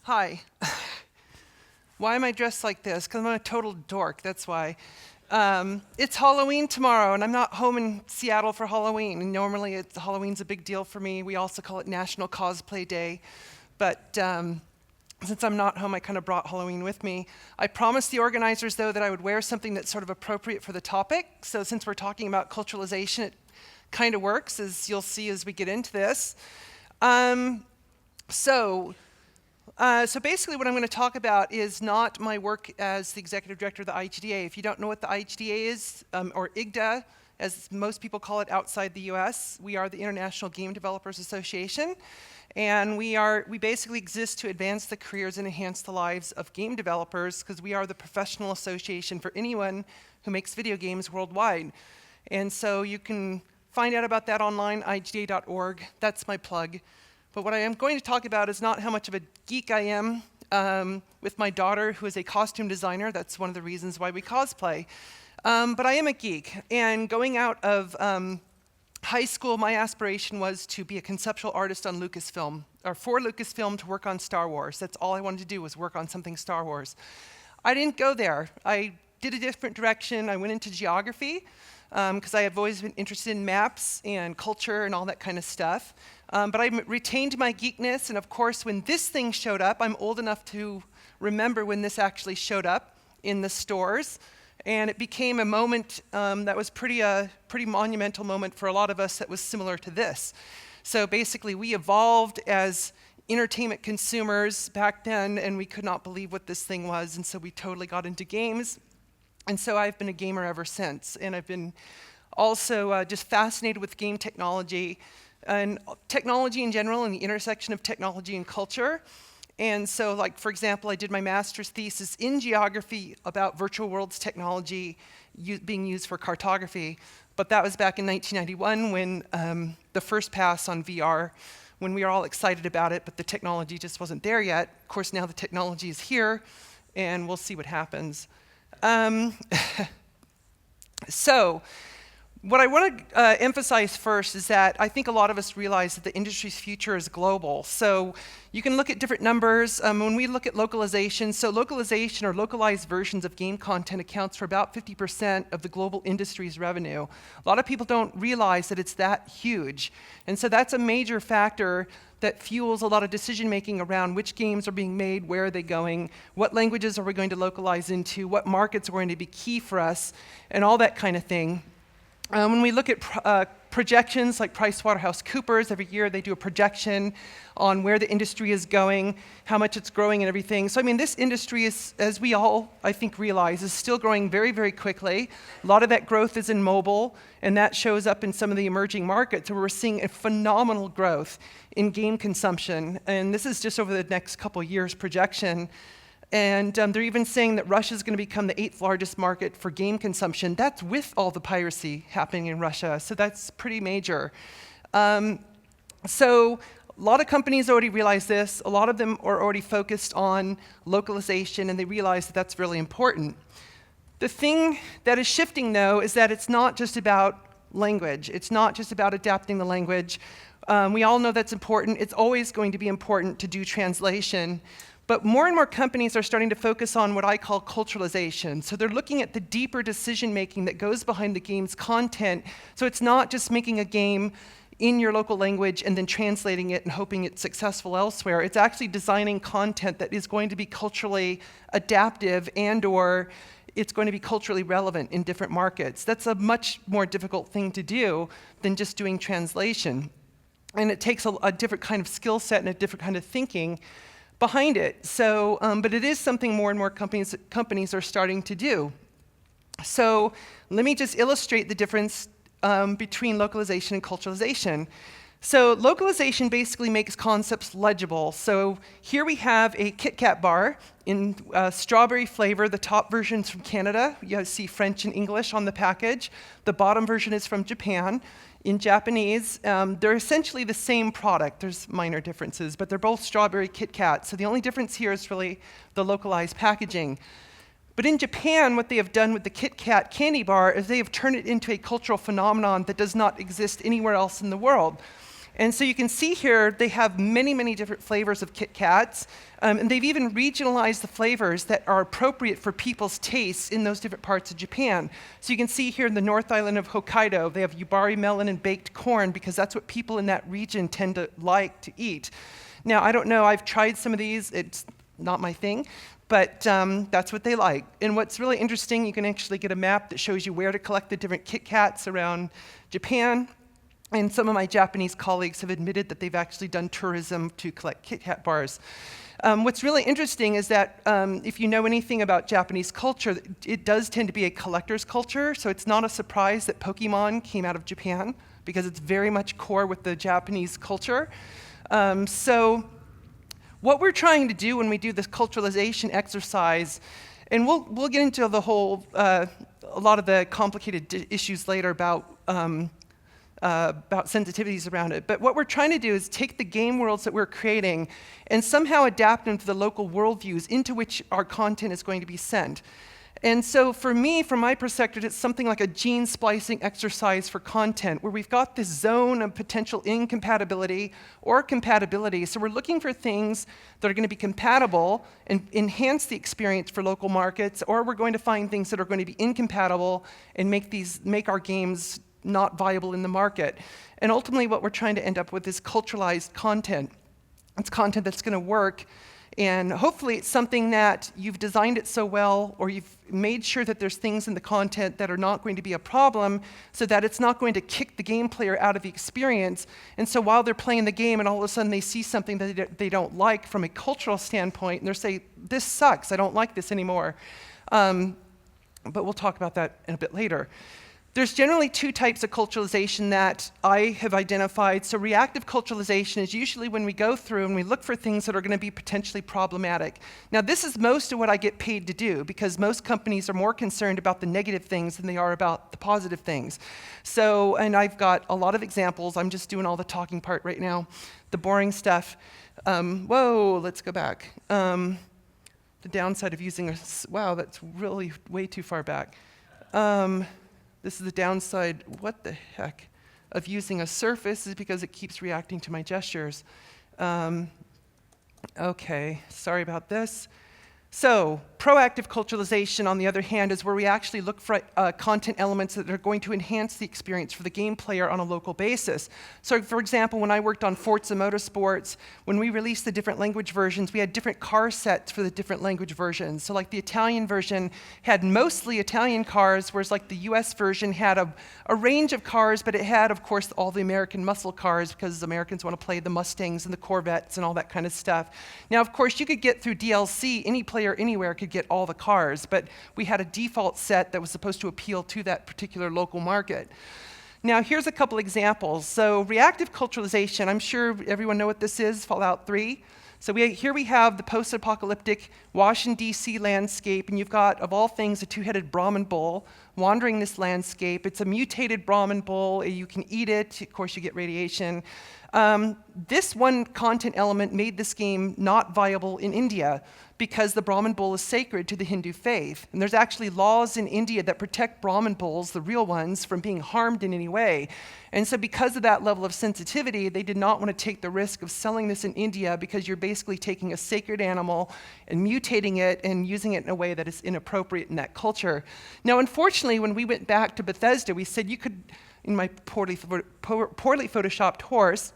Hi. Why am I dressed like this? Because I'm a total dork, that's why. It's Halloween tomorrow, and I'm not home in Seattle for Halloween. And normally, Halloween's a big deal for me. We also call it National Cosplay Day. But since I'm not home, I kind of brought Halloween with me. I promised the organizers, though, that I would wear something that's sort of appropriate for the topic. So since we're talking about culturalization, it kind of works, as you'll see as we get into this. So basically what I'm going to talk about is not my work as the executive director of the IGDA. If you don't know what the IGDA is, or IGDA, as most people call it outside the US, we are the International Game Developers Association. And we basically exist to advance the careers and enhance the lives of game developers, because we are the professional association for anyone who makes video games worldwide. And so you can find out about that online, igda.org. That's my plug. But what I am going to talk about is not how much of a geek I am with my daughter, who is a costume designer. That's one of the reasons why we cosplay. But I am a geek. And going out of high school, my aspiration was to be a conceptual artist on Lucasfilm, or for Lucasfilm to work on Star Wars. That's all I wanted to do, was work on something Star Wars. I didn't go there. I did a different direction. I went into geography, because I have always been interested in maps and culture and all that kind of stuff. But I retained my geekness, and of course, when this thing showed up, I'm old enough to remember when this actually showed up in the stores, and it became a moment that was pretty monumental moment for a lot of us that was similar to this. So basically, we evolved as entertainment consumers back then, and we could not believe what this thing was, and so we totally got into games. And so I've been a gamer ever since, and I've been also just fascinated with game technology and technology in general, and the intersection of technology and culture. And so, like, for example, I did my master's thesis in geography about virtual worlds technology being used for cartography. But that was back in 1991 when the first pass on VR, when we were all excited about it, but the technology just wasn't there yet. Of course, now the technology is here, and we'll see what happens. So what I want to emphasize first is that I think a lot of us realize that the industry's future is global. So you can look at different numbers. When we look at localization, so localization or localized versions of game content accounts for about 50% of the global industry's revenue. A lot of people don't realize that it's that huge. And so that's a major factor that fuels a lot of decision-making around which games are being made, where are they going, what languages are we going to localize into, what markets are going to be key for us, and all that kind of thing. When we look at projections like PricewaterhouseCoopers, every year they do a projection on where the industry is going, how much it's growing and everything. So I mean, this industry is, as we all, I think, realize, is still growing very, very quickly. A lot of that growth is in mobile, and that shows up in some of the emerging markets where we're seeing a phenomenal growth in game consumption. And this is just over the next couple years projection. And they're even saying that Russia is going to become the 8th largest market for game consumption. That's with all the piracy happening in Russia, so that's pretty major. So a lot of companies already realize this. A lot of them are already focused on localization, and they realize that that's really important. The thing that is shifting, though, is that it's not just about language. It's not just about adapting the language. We all know that's important. It's always going to be important to do translation. But more and more companies are starting to focus on what I call culturalization. So they're looking at the deeper decision-making that goes behind the game's content. So it's not just making a game in your local language and then translating it and hoping it's successful elsewhere. It's actually designing content that is going to be culturally adaptive and/or it's going to be culturally relevant in different markets. That's a much more difficult thing to do than just doing translation. And it takes a different kind of skill set and a different kind of thinking behind it. So, but it is something more and more companies are starting to do. So let me just illustrate the difference between localization and culturalization. So localization basically makes concepts legible. So here we have a Kit Kat bar in strawberry flavor. The top version's from Canada. You see French and English on the package. The bottom version is from Japan. In Japanese, they're essentially the same product. There's minor differences, but they're both strawberry Kit Kats. So the only difference here is really the localized packaging. But in Japan, what they have done with the Kit Kat candy bar is they have turned it into a cultural phenomenon that does not exist anywhere else in the world. And so you can see here, they have many, many different flavors of Kit Kats. And they've even regionalized the flavors that are appropriate for people's tastes in those different parts of Japan. So you can see here in the North Island of Hokkaido, they have yubari melon and baked corn because that's what people in that region tend to like to eat. Now, I don't know, I've tried some of these, it's not my thing, but that's what they like. And what's really interesting, you can actually get a map that shows you where to collect the different Kit Kats around Japan. And some of my Japanese colleagues have admitted that they've actually done tourism to collect Kit Kat bars. What's really interesting is that if you know anything about Japanese culture, it does tend to be a collector's culture, so it's not a surprise that Pokemon came out of Japan, because it's very much core with the Japanese culture. So what we're trying to do when we do this culturalization exercise, and we'll get into the whole, a lot of the complicated issues later about sensitivities around it. But what we're trying to do is take the game worlds that we're creating and somehow adapt them to the local worldviews into which our content is going to be sent. And so for me, from my perspective, it's something like a gene splicing exercise for content, where we've got this zone of potential incompatibility or compatibility. So we're looking for things that are going to be compatible and enhance the experience for local markets, or we're going to find things that are going to be incompatible and make our games not viable in the market. And ultimately what we're trying to end up with is culturalized content. It's content that's going to work, and hopefully it's something that you've designed it so well, or you've made sure that there's things in the content that are not going to be a problem, so that it's not going to kick the game player out of the experience. And so while they're playing the game and all of a sudden they see something that they don't like from a cultural standpoint, and they're saying, this sucks, I don't like this anymore. But we'll talk about that in a bit later. There's generally two types of culturalization that I have identified. So reactive culturalization is usually when we go through and we look for things that are going to be potentially problematic. Now, this is most of what I get paid to do, because most companies are more concerned about the negative things than they are about the positive things. So, and I've got a lot of examples. I'm just doing all the talking part right now, the boring stuff. Whoa, let's go back. The downside of using a, wow, that's really way too far back. This is the downside, what the heck, of using a surface, is because it keeps reacting to my gestures. Okay, sorry about this. So, proactive culturalization, on the other hand, is where we actually look for content elements that are going to enhance the experience for the game player on a local basis. So, for example, when I worked on Forza Motorsports, when we released the different language versions, we had different car sets for the different language versions. So, like the Italian version had mostly Italian cars, whereas like the US version had a range of cars, but it had, of course, all the American muscle cars, because Americans want to play the Mustangs and the Corvettes and all that kind of stuff. Now, of course, you could get through DLC, any player anywhere could get all the cars, but we had a default set that was supposed to appeal to that particular local market. Now, here's a couple examples. So, reactive culturalization, I'm sure everyone know what this is, Fallout 3. So here we have the post-apocalyptic Washington, D.C. landscape, and you've got, of all things, a two-headed Brahmin bull wandering this landscape. It's a mutated Brahmin bull. You can eat it. Of course, you get radiation. This one content element made this game not viable in India, because the Brahmin bull is sacred to the Hindu faith. And there's actually laws in India that protect Brahmin bulls, the real ones, from being harmed in any way. And so because of that level of sensitivity, they did not want to take the risk of selling this in India, because you're basically taking a sacred animal and mutating it and using it in a way that is inappropriate in that culture. Now, unfortunately, when we went back to Bethesda, we said you could, in my poorly photoshopped horse,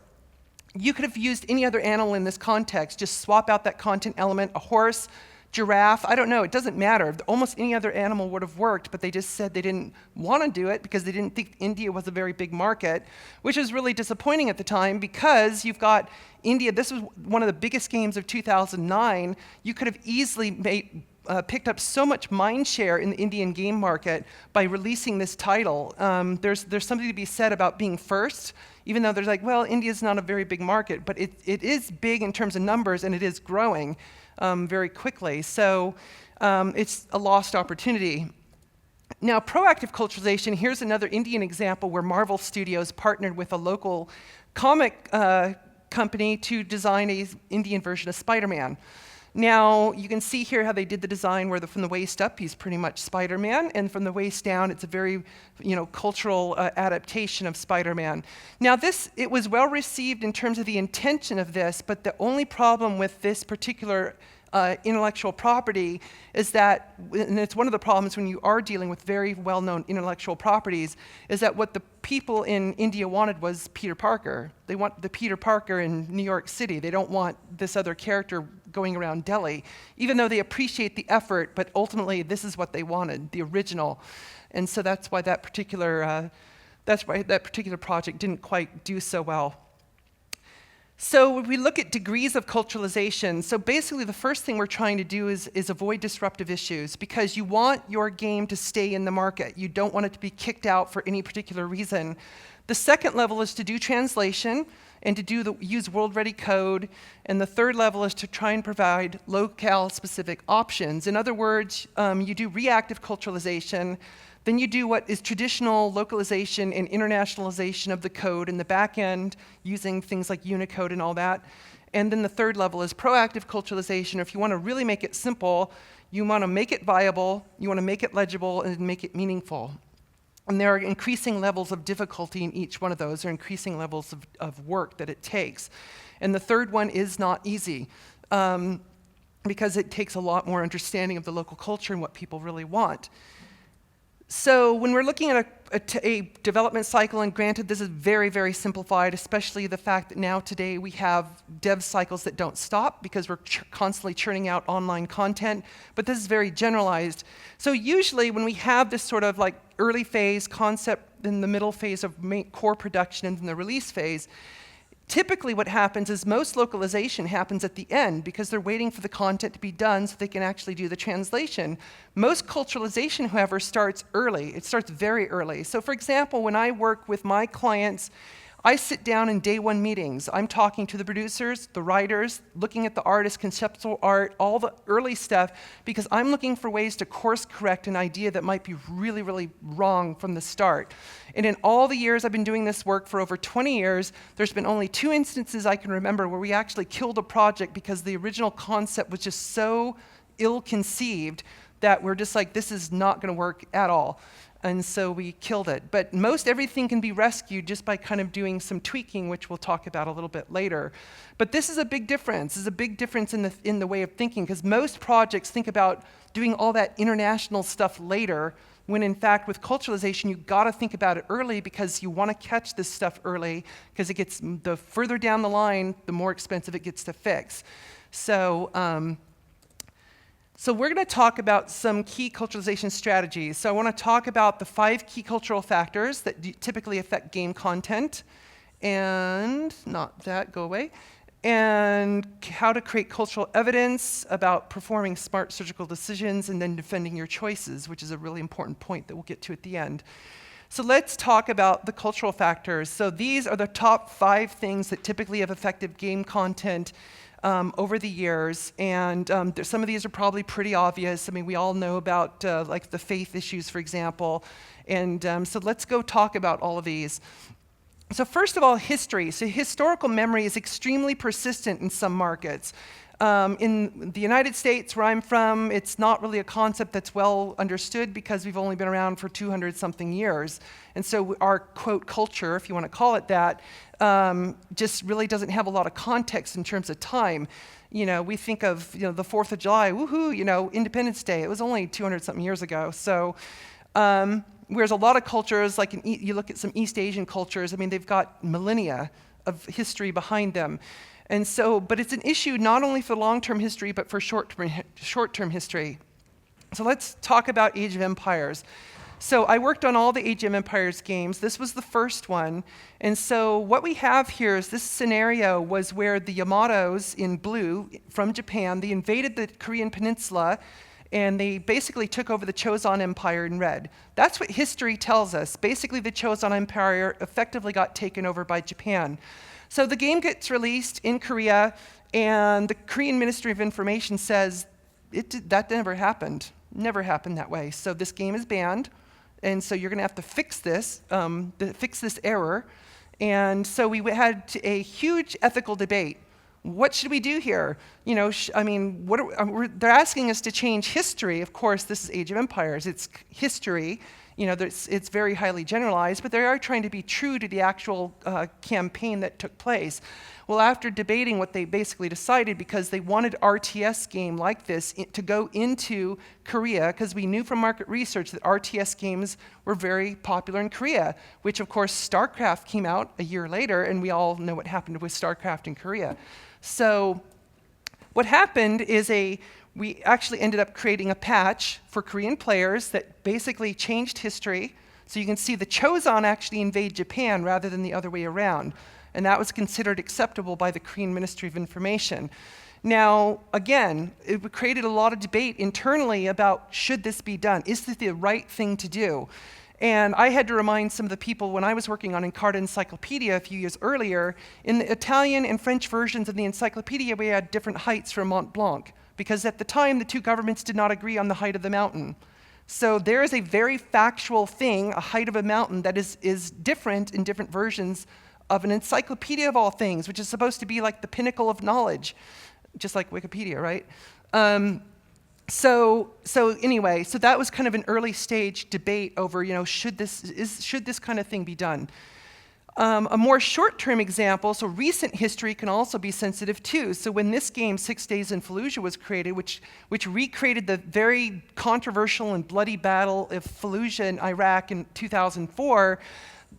you could have used any other animal in this context. Just swap out that content element, a horse, giraffe, I don't know, it doesn't matter. Almost any other animal would have worked, but they just said they didn't want to do it because they didn't think India was a very big market, which is really disappointing at the time, because you've got India, this was one of the biggest games of 2009. You could have easily picked up so much mind share in the Indian game market by releasing this title. There's something to be said about being first, even though there's like, well, India's not a very big market, but it is big in terms of numbers, and it is growing very quickly. So it's a lost opportunity. Now, proactive culturalization, here's another Indian example where Marvel Studios partnered with a local comic company to design an Indian version of Spider-Man. Now, you can see here how they did the design where from the waist up, he's pretty much Spider-Man, and from the waist down, it's a very, cultural adaptation of Spider-Man. Now, it was well received in terms of the intention of this, but the only problem with this particular intellectual property is that, and it's one of the problems when you are dealing with very well-known intellectual properties, is that what the people in India wanted was Peter Parker. They want the Peter Parker in New York City. They don't want this other character going around Delhi, even though they appreciate the effort, but ultimately this is what they wanted, the original. And so that's why that particular project didn't quite do so well. So when we look at degrees of culturalization, so basically the first thing we're trying to do is avoid disruptive issues, because you want your game to stay in the market. You don't want it to be kicked out for any particular reason. The second level is to do translation and to use world-ready code. And the third level is to try and provide locale-specific options. In other words, you do reactive culturalization. Then you do what is traditional localization and internationalization of the code in the back end, using things like Unicode and all that. And then the third level is proactive culturalization. If you want to really make it simple, you want to make it viable, you want to make it legible, and make it meaningful. And there are increasing levels of difficulty in each one of those, or increasing levels of work that it takes. And the third one is not easy, because it takes a lot more understanding of the local culture and what people really want. So when we're looking at a development cycle, and granted this is very, very simplified, especially the fact that now today we have dev cycles that don't stop because we're constantly churning out online content, but this is very generalized. So usually when we have this sort of like early phase concept, in the middle phase of core production, and then the release phase, typically what happens is most localization happens at the end because they're waiting for the content to be done so they can actually do the translation. Most culturalization, however, starts early. It starts very early. So for example, when I work with my clients, I sit down in day one meetings. I'm talking to the producers, the writers, looking at the artist, conceptual art, all the early stuff, because I'm looking for ways to course correct an idea that might be really, really wrong from the start. And in all the years I've been doing this work, for over 20 years, there's been only 2 instances I can remember where we actually killed a project because the original concept was just so ill-conceived that we're just like, this is not going to work at all. And so we killed it. But most everything can be rescued just by kind of doing some tweaking, which we'll talk about a little bit later. But this is a big difference. This is a big difference in the way of thinking, because most projects think about doing all that international stuff later, when in fact with culturalization you've got to think about it early, because you want to catch this stuff early, because it gets, the further down the line, the more expensive it gets to fix. So we're going to talk about some key culturalization strategies. So I want to talk about the 5 key cultural factors that typically affect game content, and and how to create cultural evidence about performing smart surgical decisions, and then defending your choices, which is a really important point that we'll get to at the end. So let's talk about the cultural factors. So these are the top 5 things that typically have affected game content over the years, and some of these are probably pretty obvious. I mean, we all know about like the faith issues, for example, and so let's go talk about all of these. So first of all, history. So historical memory is extremely persistent in some markets. In the United States, where I'm from, it's not really a concept that's well understood because we've only been around for 200-something years. And so our, quote, culture, if you want to call it that, just really doesn't have a lot of context in terms of time. We think of, the 4th of July, woohoo, Independence Day. It was only 200-something years ago. So, whereas a lot of cultures, like you look at some East Asian cultures, I mean, they've got millennia of history behind them. And so, but it's an issue not only for long-term history, but for short-term history. So let's talk about Age of Empires. So I worked on all the Age of Empires games. This was the first one. And so what we have here is this scenario was where the Yamatos in blue from Japan, they invaded the Korean peninsula, and they basically took over the Choson Empire in red. That's what history tells us. Basically, the Choson Empire effectively got taken over by Japan. So the game gets released in Korea, and the Korean Ministry of Information says that never happened. Never happened that way. So this game is banned, and so you're going to have to fix this error. And so we had a huge ethical debate. what should we do here? I mean, they're asking us to change history. Of course, this is Age of Empires. It's history. It's very highly generalized, but they are trying to be true to the actual campaign that took place. Well, after debating what they basically decided, because they wanted RTS game like this to go into Korea, because we knew from market research that RTS games were very popular in Korea, which of course StarCraft came out a year later, and we all know what happened with StarCraft in Korea. So what happened is we actually ended up creating a patch for Korean players that basically changed history. So you can see the Choson actually invade Japan rather than the other way around. And that was considered acceptable by the Korean Ministry of Information. Now, again, it created a lot of debate internally about should this be done? Is this the right thing to do? And I had to remind some of the people when I was working on Encarta Encyclopedia a few years earlier, in the Italian and French versions of the encyclopedia, we had different heights for Mont Blanc, because at the time, the two governments did not agree on the height of the mountain. So there is a very factual thing, a height of a mountain, that is different in different versions of an encyclopedia of all things, which is supposed to be like the pinnacle of knowledge, just like Wikipedia, right? So anyway, so that was kind of an early stage debate over, should this kind of thing be done? A more short-term example, so recent history can also be sensitive too. So when this game, 6 Days in Fallujah, was created, which recreated the very controversial and bloody battle of Fallujah in Iraq in 2004,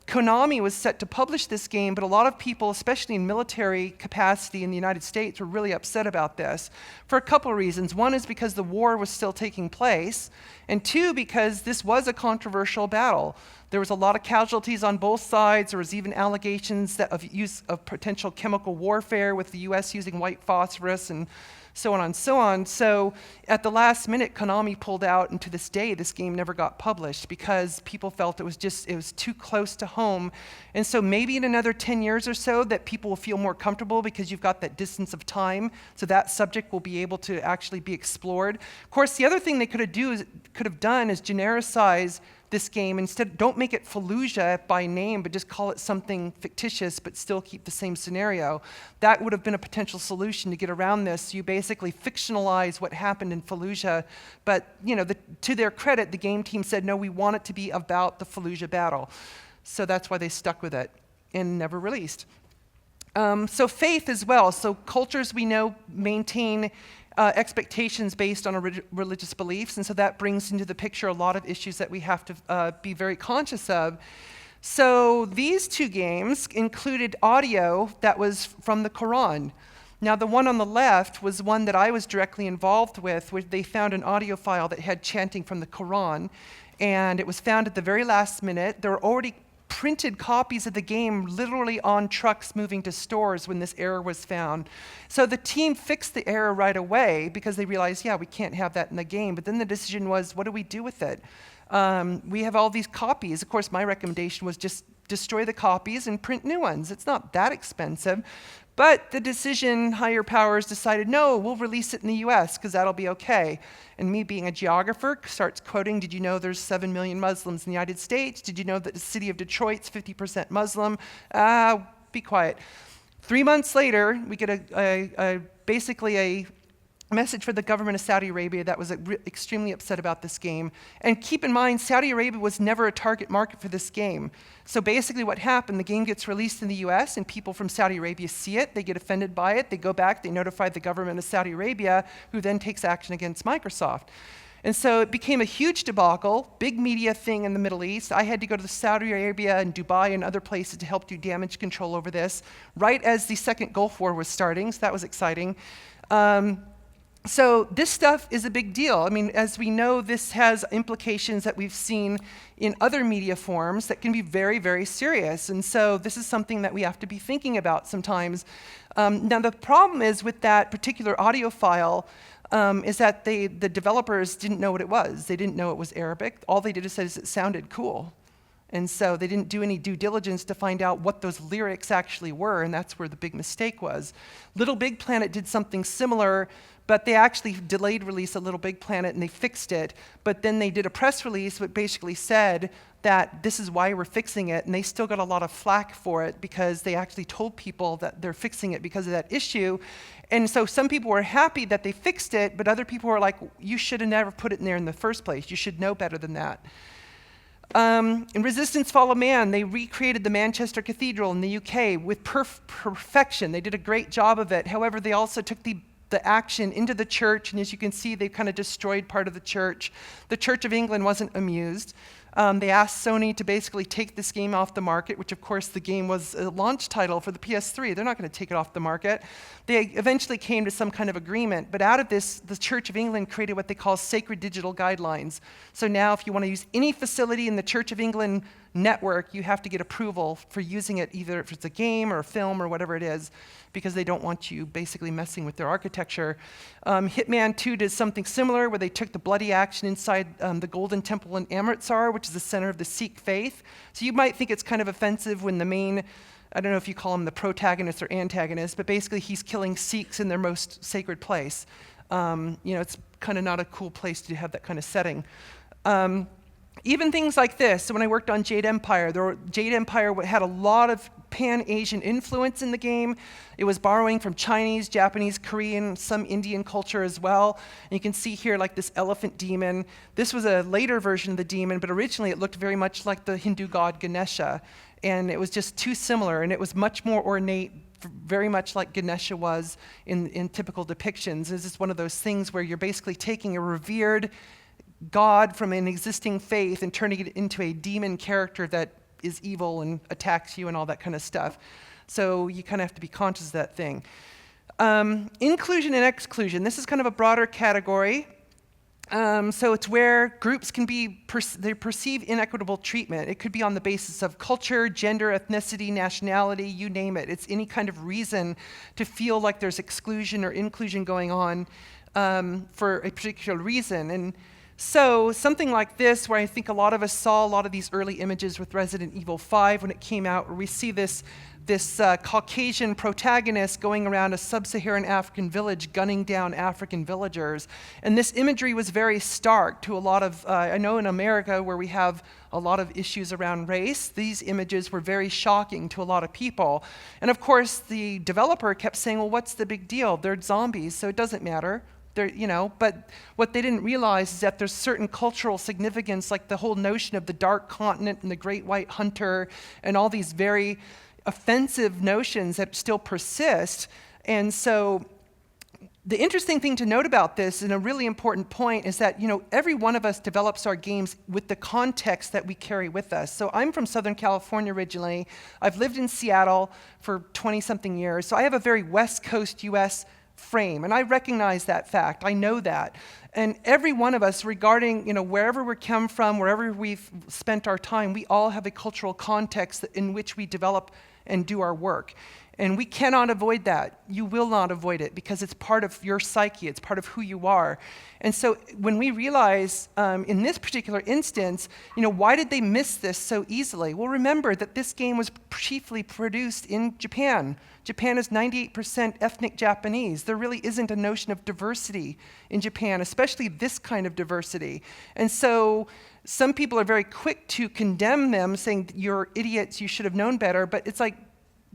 Konami was set to publish this game, but a lot of people, especially in military capacity in the United States, were really upset about this for a couple of reasons. One is because the war was still taking place, and two, because this was a controversial battle. There was a lot of casualties on both sides. There was even allegations of use of potential chemical warfare with the US using white phosphorus and so on and so on. So at the last minute, Konami pulled out, and to this day, this game never got published because people felt it was too close to home. And so maybe in another 10 years or so that people will feel more comfortable because you've got that distance of time, so that subject will be able to actually be explored. Of course, the other thing they could have done is genericize this game. Instead, don't make it Fallujah by name, but just call it something fictitious, but still keep the same scenario. That would have been a potential solution to get around this. You basically fictionalize what happened in Fallujah, but to their credit, the game team said, no, we want it to be about the Fallujah battle. So that's why they stuck with it and never released. So faith as well. So cultures we know maintain expectations based on religious beliefs, and so that brings into the picture a lot of issues that we have to be very conscious of. So these two games included audio that was from the Quran. Now the one on the left was one that I was directly involved with, where they found an audio file that had chanting from the Quran, and it was found at the very last minute. There were already printed copies of the game literally on trucks moving to stores when this error was found. So the team fixed the error right away because they realized, yeah, we can't have that in the game. But then the decision was, what do we do with it? We have all these copies. Of course, my recommendation was just destroy the copies and print new ones. It's not that expensive. But the decision, higher powers decided, no, we'll release it in the US because that'll be okay. And me being a geographer starts quoting, did you know there's 7 million Muslims in the United States? Did you know that the city of Detroit's 50% Muslim? Be quiet. 3 months later, we get basically a message for the government of Saudi Arabia that was extremely upset about this game. And keep in mind, Saudi Arabia was never a target market for this game. So basically what happened, the game gets released in the US and people from Saudi Arabia see it, they get offended by it, they go back, they notify the government of Saudi Arabia, who then takes action against Microsoft. And so it became a huge debacle, big media thing in the Middle East. I had to go to Saudi Arabia and Dubai and other places to help do damage control over this, right as the second Gulf War was starting, so that was exciting. So this stuff is a big deal. I mean, as we know, this has implications that we've seen in other media forms that can be very, very serious. And so this is something that we have to be thinking about sometimes. Now, the problem is with that particular audio file is that the developers didn't know what it was. They didn't know it was Arabic. All they did is say it sounded cool. And so they didn't do any due diligence to find out what those lyrics actually were, and that's where the big mistake was. Little Big Planet did something similar, but they actually delayed release of Little Big Planet and they fixed it. But then they did a press release that basically said that this is why we're fixing it, and they still got a lot of flack for it because they actually told people that they're fixing it because of that issue. And so some people were happy that they fixed it, but other people were like, you should have never put it in there in the first place. You should know better than that. In Resistance Fall of Man, they recreated the Manchester Cathedral in the UK with perfection. They did a great job of it. However, they also took the action into the church, and as you can see, they kind of destroyed part of the church. The Church of England wasn't amused. They asked Sony to basically take this game off the market, which of course the game was a launch title for the PS3. They're not going to take it off the market. They eventually came to some kind of agreement, but out of this, the Church of England created what they call sacred digital guidelines. So now if you want to use any facility in the Church of England network, you have to get approval for using it, either if it's a game or a film or whatever it is, because they don't want you basically messing with their architecture. Hitman 2 did something similar where they took the bloody action inside the Golden Temple in Amritsar, which is the center of the Sikh faith. So you might think it's kind of offensive when the main, I don't know if you call him the protagonist or antagonist, but basically he's killing Sikhs in their most sacred place. It's kind of not a cool place to have that kind of setting. Even things like this. So when I worked on Jade Empire, Jade Empire had a lot of Pan-Asian influence in the game. It was borrowing from Chinese, Japanese, Korean, some Indian culture as well. And you can see here like this elephant demon. This was a later version of the demon, but originally it looked very much like the Hindu god Ganesha. And it was just too similar, and it was much more ornate, very much like Ganesha was in typical depictions. This is one of those things where you're basically taking a revered God from an existing faith and turning it into a demon character that is evil and attacks you and all that kind of stuff. So you kind of have to be conscious of that thing. Inclusion and exclusion. This is kind of a broader category. So it's where groups can be, they perceive inequitable treatment. It could be on the basis of culture, gender, ethnicity, nationality, you name it. It's any kind of reason to feel like there's exclusion or inclusion going on for a particular reason. And so something like this, where I think a lot of us saw a lot of these early images with Resident Evil 5 when it came out, where we see this Caucasian protagonist going around a sub-Saharan African village gunning down African villagers. And this imagery was very stark to a lot of, I know in America where we have a lot of issues around race, these images were very shocking to a lot of people. And of course, the developer kept saying, well, what's the big deal? They're zombies, so it doesn't matter. But what they didn't realize is that there's certain cultural significance, like the whole notion of the dark continent and the great white hunter and all these very offensive notions that still persist. And so the interesting thing to note about this, and a really important point, is that every one of us develops our games with the context that we carry with us. So I'm from Southern California originally. I've lived in Seattle for 20-something years. So I have a very West Coast US frame, and I recognize that fact. I know that. And every one of us, regarding wherever we come from, wherever we've spent our time, we all have a cultural context in which we develop and do our work. And we cannot avoid that. You will not avoid it because it's part of your psyche. It's part of who you are. And so when we realize in this particular instance, why did they miss this so easily? Well, remember that this game was chiefly produced in Japan. Japan is 98% ethnic Japanese. There really isn't a notion of diversity in Japan, especially this kind of diversity. And so some people are very quick to condemn them, saying, you're idiots, you should have known better. But it's like,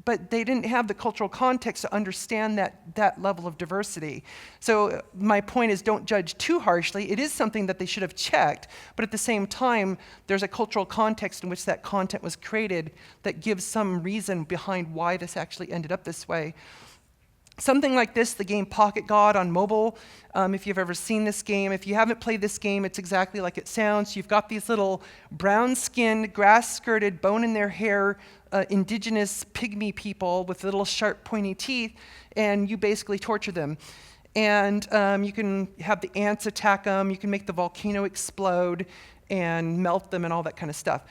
but they didn't have the cultural context to understand that level of diversity. So my point is, don't judge too harshly. It is something that they should have checked, but at the same time, there's a cultural context in which that content was created that gives some reason behind why this actually ended up this way. Something like this, the game Pocket God on mobile, if you've ever seen this game. If you haven't played this game, it's exactly like it sounds. You've got these little brown-skinned, grass-skirted, bone-in-their-hair, indigenous pygmy people with little sharp, pointy teeth, and you basically torture them. And you can have the ants attack them, you can make the volcano explode and melt them and all that kind of stuff.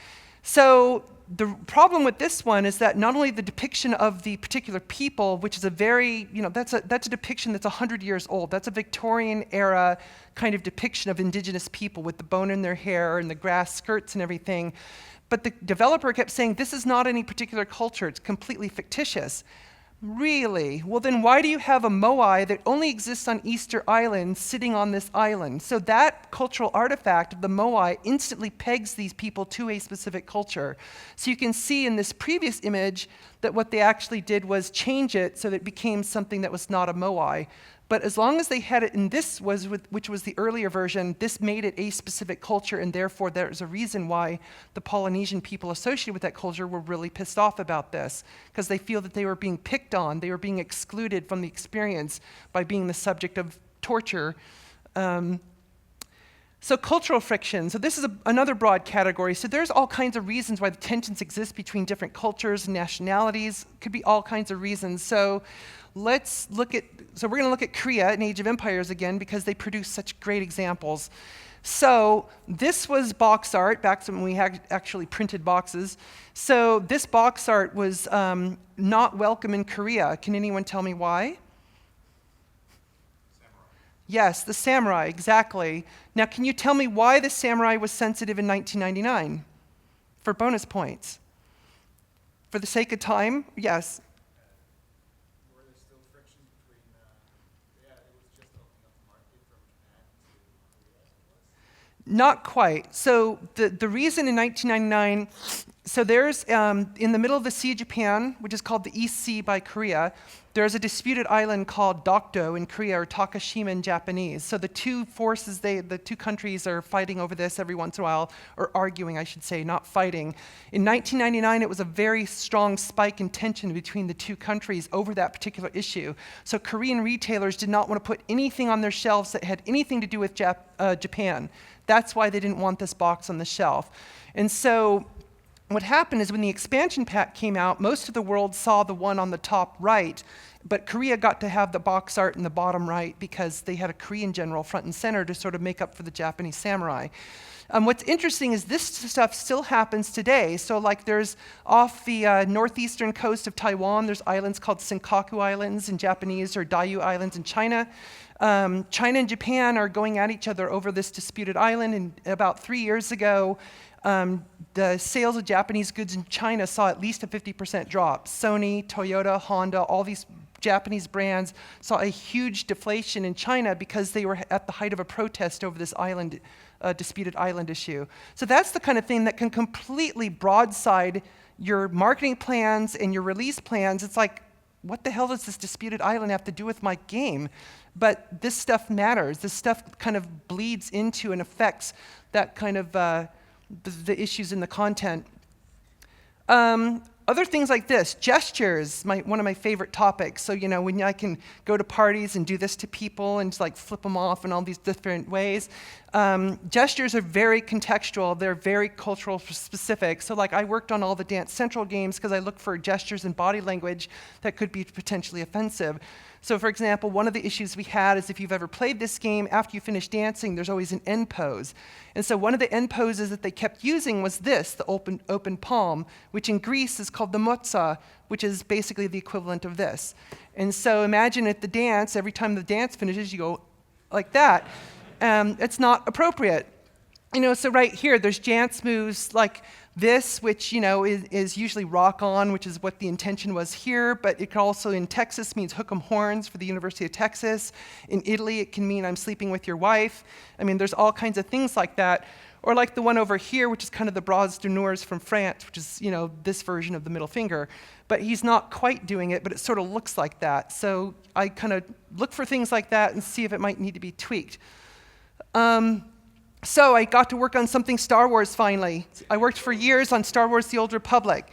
So the problem with this one is that not only the depiction of the particular people, which is a very, that's a depiction that's 100 years old. That's a Victorian era kind of depiction of indigenous people with the bone in their hair and the grass skirts and everything. But the developer kept saying, this is not any particular culture, it's completely fictitious. Really? Well, then why do you have a moai that only exists on Easter Island sitting on this island? So that cultural artifact of the moai instantly pegs these people to a specific culture. So you can see in this previous image that what they actually did was change it so that it became something that was not a moai. But as long as they had it in this, which was the earlier version, this made it a specific culture, and therefore there's a reason why the Polynesian people associated with that culture were really pissed off about this, because they feel that they were being picked on, they were being excluded from the experience by being the subject of torture. So cultural friction. So this is another broad category. So there's all kinds of reasons why the tensions exist between different cultures and nationalities. Could be all kinds of reasons. So let's look at, so we're going to look at Korea and Age of Empires again because they produce such great examples. So this was box art back when we had actually printed boxes. So this box art was not welcome in Korea. Can anyone tell me why? Yes, the samurai, exactly. Now, can you tell me why the samurai was sensitive in 1999? For bonus points. For the sake of time, yes. Were there still frictions between, it was just opening up the market from Japan to Korea? Not quite. So the reason in 1999, so there's, in the middle of the Sea of Japan, which is called the East Sea by Korea, there's a disputed island called Dokdo in Korea, or Takashima in Japanese. So the two forces, the two countries are fighting over this every once in a while, or arguing, I should say, not fighting. In 1999, it was a very strong spike in tension between the two countries over that particular issue. So Korean retailers did not want to put anything on their shelves that had anything to do with Japan. That's why they didn't want this box on the shelf. And so what happened is when the expansion pack came out, most of the world saw the one on the top right, but Korea got to have the box art in the bottom right because they had a Korean general front and center to sort of make up for the Japanese samurai. What's interesting is this stuff still happens today. So like there's off the northeastern coast of Taiwan, there's islands called Senkaku Islands in Japanese, or Diaoyu Islands in China. China and Japan are going at each other over this disputed island, and about 3 years ago, the sales of Japanese goods in China saw at least a 50% drop. Sony, Toyota, Honda, all these Japanese brands saw a huge deflation in China because they were at the height of a protest over this island, disputed island issue. So that's the kind of thing that can completely broadside your marketing plans and your release plans. It's like, what the hell does this disputed island have to do with my game? But this stuff matters. This stuff kind of bleeds into and affects that kind of the issues in the content. Other things like this, gestures, one of my favorite topics. So, when I can go to parties and do this to people and just like flip them off in all these different ways. Gestures are very contextual. They're very cultural specific. So like I worked on all the Dance Central games because I look for gestures and body language that could be potentially offensive. So for example, one of the issues we had is if you've ever played this game, after you finish dancing, there's always an end pose. And so one of the end poses that they kept using was this, the open palm, which in Greece is called the motsa, which is basically the equivalent of this. And so imagine at the dance, every time the dance finishes, you go like that. It's not appropriate. So right here, there's dance moves like this, which, is usually rock on, which is what the intention was here, but it also in Texas means hook 'em horns for the University of Texas. In Italy, it can mean I'm sleeping with your wife. There's all kinds of things like that. Or like the one over here, which is kind of the bras d'honneurs from France, which is, this version of the middle finger. But he's not quite doing it, but it sort of looks like that. So I kind of look for things like that and see if it might need to be tweaked. So I got to work on something Star Wars finally. I worked for years on Star Wars: The Old Republic.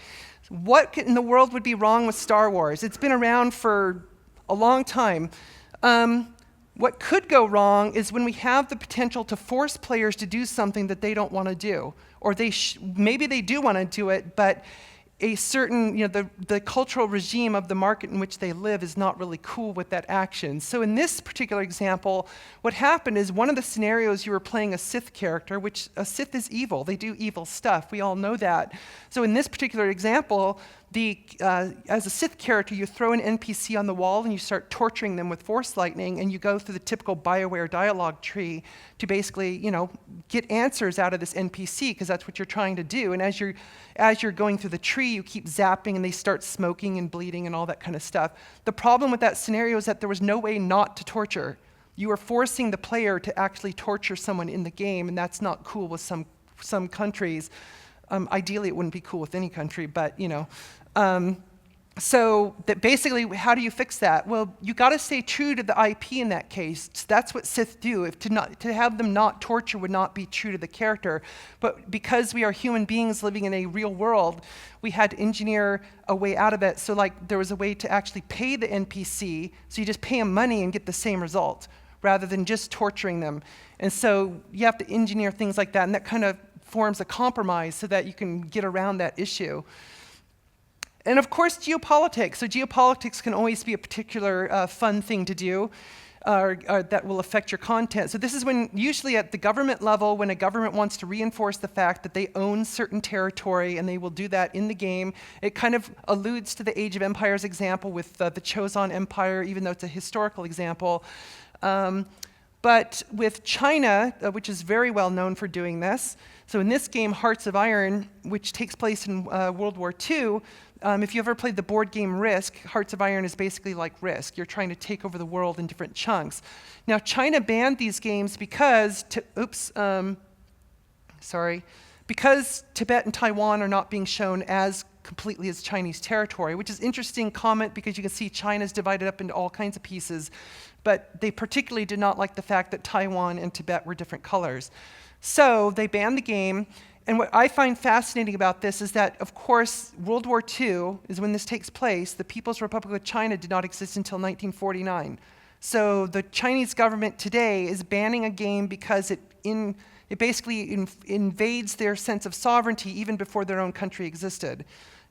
What in the world would be wrong with Star Wars? It's been around for a long time. What could go wrong is when we have the potential to force players to do something that they don't want to do. Or maybe they do want to do it, but a certain, the cultural regime of the market in which they live is not really cool with that action. So in this particular example, what happened is one of the scenarios you were playing a Sith character, which a Sith is evil. They do evil stuff. We all know that. So in this particular example, as a Sith character, you throw an NPC on the wall and you start torturing them with force lightning, and you go through the typical BioWare dialogue tree to basically, get answers out of this NPC, because that's what you're trying to do. And as you're going through the tree, you keep zapping, and they start smoking and bleeding and all that kind of stuff. The problem with that scenario is that there was no way not to torture. You were forcing the player to actually torture someone in the game, and that's not cool with some countries. Ideally, it wouldn't be cool with any country, but so that basically, how do you fix that? Well, you got to stay true to the IP in that case. That's what Sith do. If to have them not torture would not be true to the character, but because we are human beings living in a real world, we had to engineer a way out of it. So, like, there was a way to actually pay the NPC. So you just pay them money and get the same result, rather than just torturing them. And so you have to engineer things like that, and that kind of forms a compromise so that you can get around that issue. And of course, geopolitics. So geopolitics can always be a particular fun thing to do, or that will affect your content. So this is when, usually at the government level, when a government wants to reinforce the fact that they own certain territory, and they will do that in the game. It kind of alludes to the Age of Empires example with the Choson Empire, even though it's a historical example. But with China, which is very well known for doing this, so in this game, Hearts of Iron, which takes place in World War II, if you ever played the board game Risk, Hearts of Iron is basically like Risk. You're trying to take over the world in different chunks. Now, China banned these games because, because Tibet and Taiwan are not being shown as completely as Chinese territory, which is interesting comment because you can see China's divided up into all kinds of pieces, but they particularly did not like the fact that Taiwan and Tibet were different colors. So they banned the game, and what I find fascinating about this is that, of course, World War II is when this takes place. The People's Republic of China did not exist until 1949. So the Chinese government today is banning a game because it basically invades their sense of sovereignty even before their own country existed.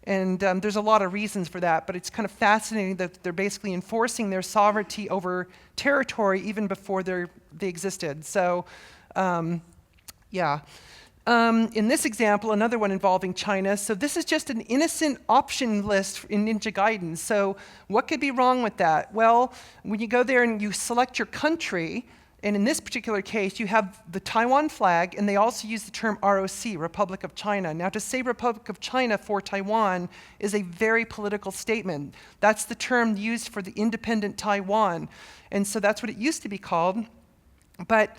And there's a lot of reasons for that, but it's kind of fascinating that they're basically enforcing their sovereignty over territory even before they existed. So, yeah. In this example, another one involving China. So this is just an innocent option list in Ninja Gaiden. So what could be wrong with that? Well, when you go there and you select your country, and in this particular case, you have the Taiwan flag, and they also use the term ROC, Republic of China. Now, to say Republic of China for Taiwan is a very political statement. That's the term used for the independent Taiwan. And so that's what it used to be called. But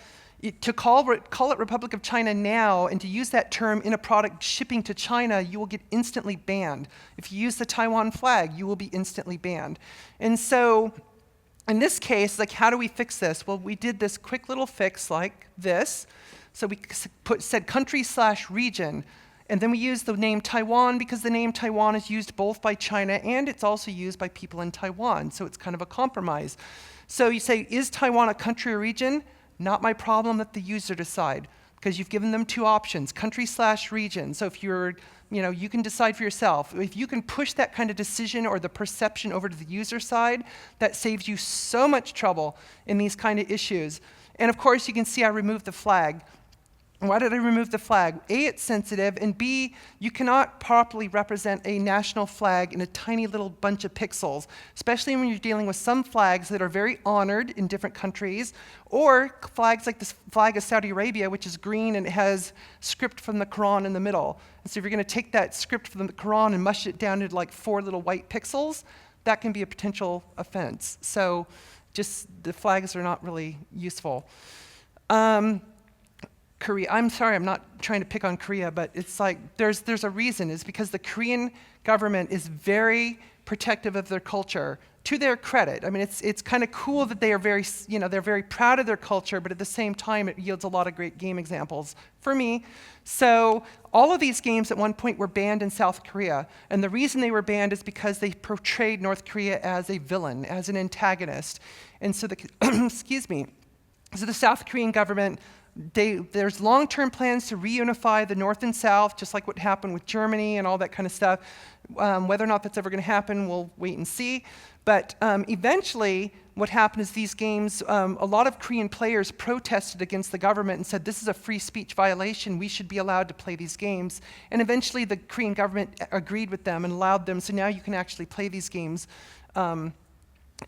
to call it Republic of China now and to use that term in a product shipping to China, you will get instantly banned. If you use the Taiwan flag, you will be instantly banned. And so in this case, like, how do we fix this? Well, we did this quick little fix like this. So we said country/region. And then we used the name Taiwan because the name Taiwan is used both by China and it's also used by people in Taiwan. So it's kind of a compromise. So you say, is Taiwan a country or region? Not my problem, let the user decide, because you've given them two options, country/region. So if you're, you can decide for yourself. If you can push that kind of decision or the perception over to the user side, that saves you so much trouble in these kind of issues. And of course, you can see I removed the flag. Why did I remove the flag? A, it's sensitive, and B, you cannot properly represent a national flag in a tiny little bunch of pixels, especially when you're dealing with some flags that are very honored in different countries, or flags like this flag of Saudi Arabia, which is green and it has script from the Quran in the middle. And so if you're going to take that script from the Quran and mush it down into like 4 little white pixels, that can be a potential offense. So just the flags are not really useful. Korea, I'm sorry, I'm not trying to pick on Korea, but it's like there's a reason. It's because the Korean government is very protective of their culture, to their credit. I mean, it's kind of cool that they are they're very proud of their culture, but at the same time, it yields a lot of great game examples for me. So all of these games at one point were banned in South Korea, and the reason they were banned is because they portrayed North Korea as a villain, as an antagonist. And so excuse me, so the South Korean government there's long-term plans to reunify the North and South, just like what happened with Germany and all that kind of stuff. Whether or not that's ever going to happen, we'll wait and see. But eventually, what happened is these games, a lot of Korean players protested against the government and said, this is a free speech violation, we should be allowed to play these games. And eventually the Korean government agreed with them and allowed them, so now you can actually play these games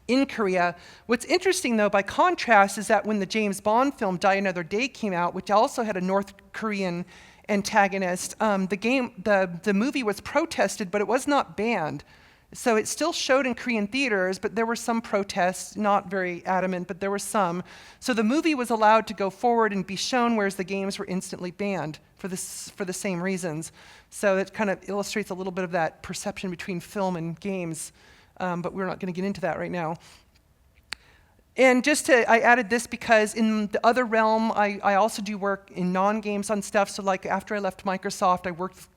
in Korea. What's interesting, though, by contrast, is that when the James Bond film Die Another Day came out, which also had a North Korean antagonist, the movie was protested, but it was not banned. So it still showed in Korean theaters, but there were some protests, not very adamant, but there were some. So the movie was allowed to go forward and be shown, whereas the games were instantly banned for the same reasons. So that kind of illustrates a little bit of that perception between film and games, but we're not going to get into that right now. And I added this because in the other realm, I also do work in non-games on stuff. So like after I left Microsoft, I worked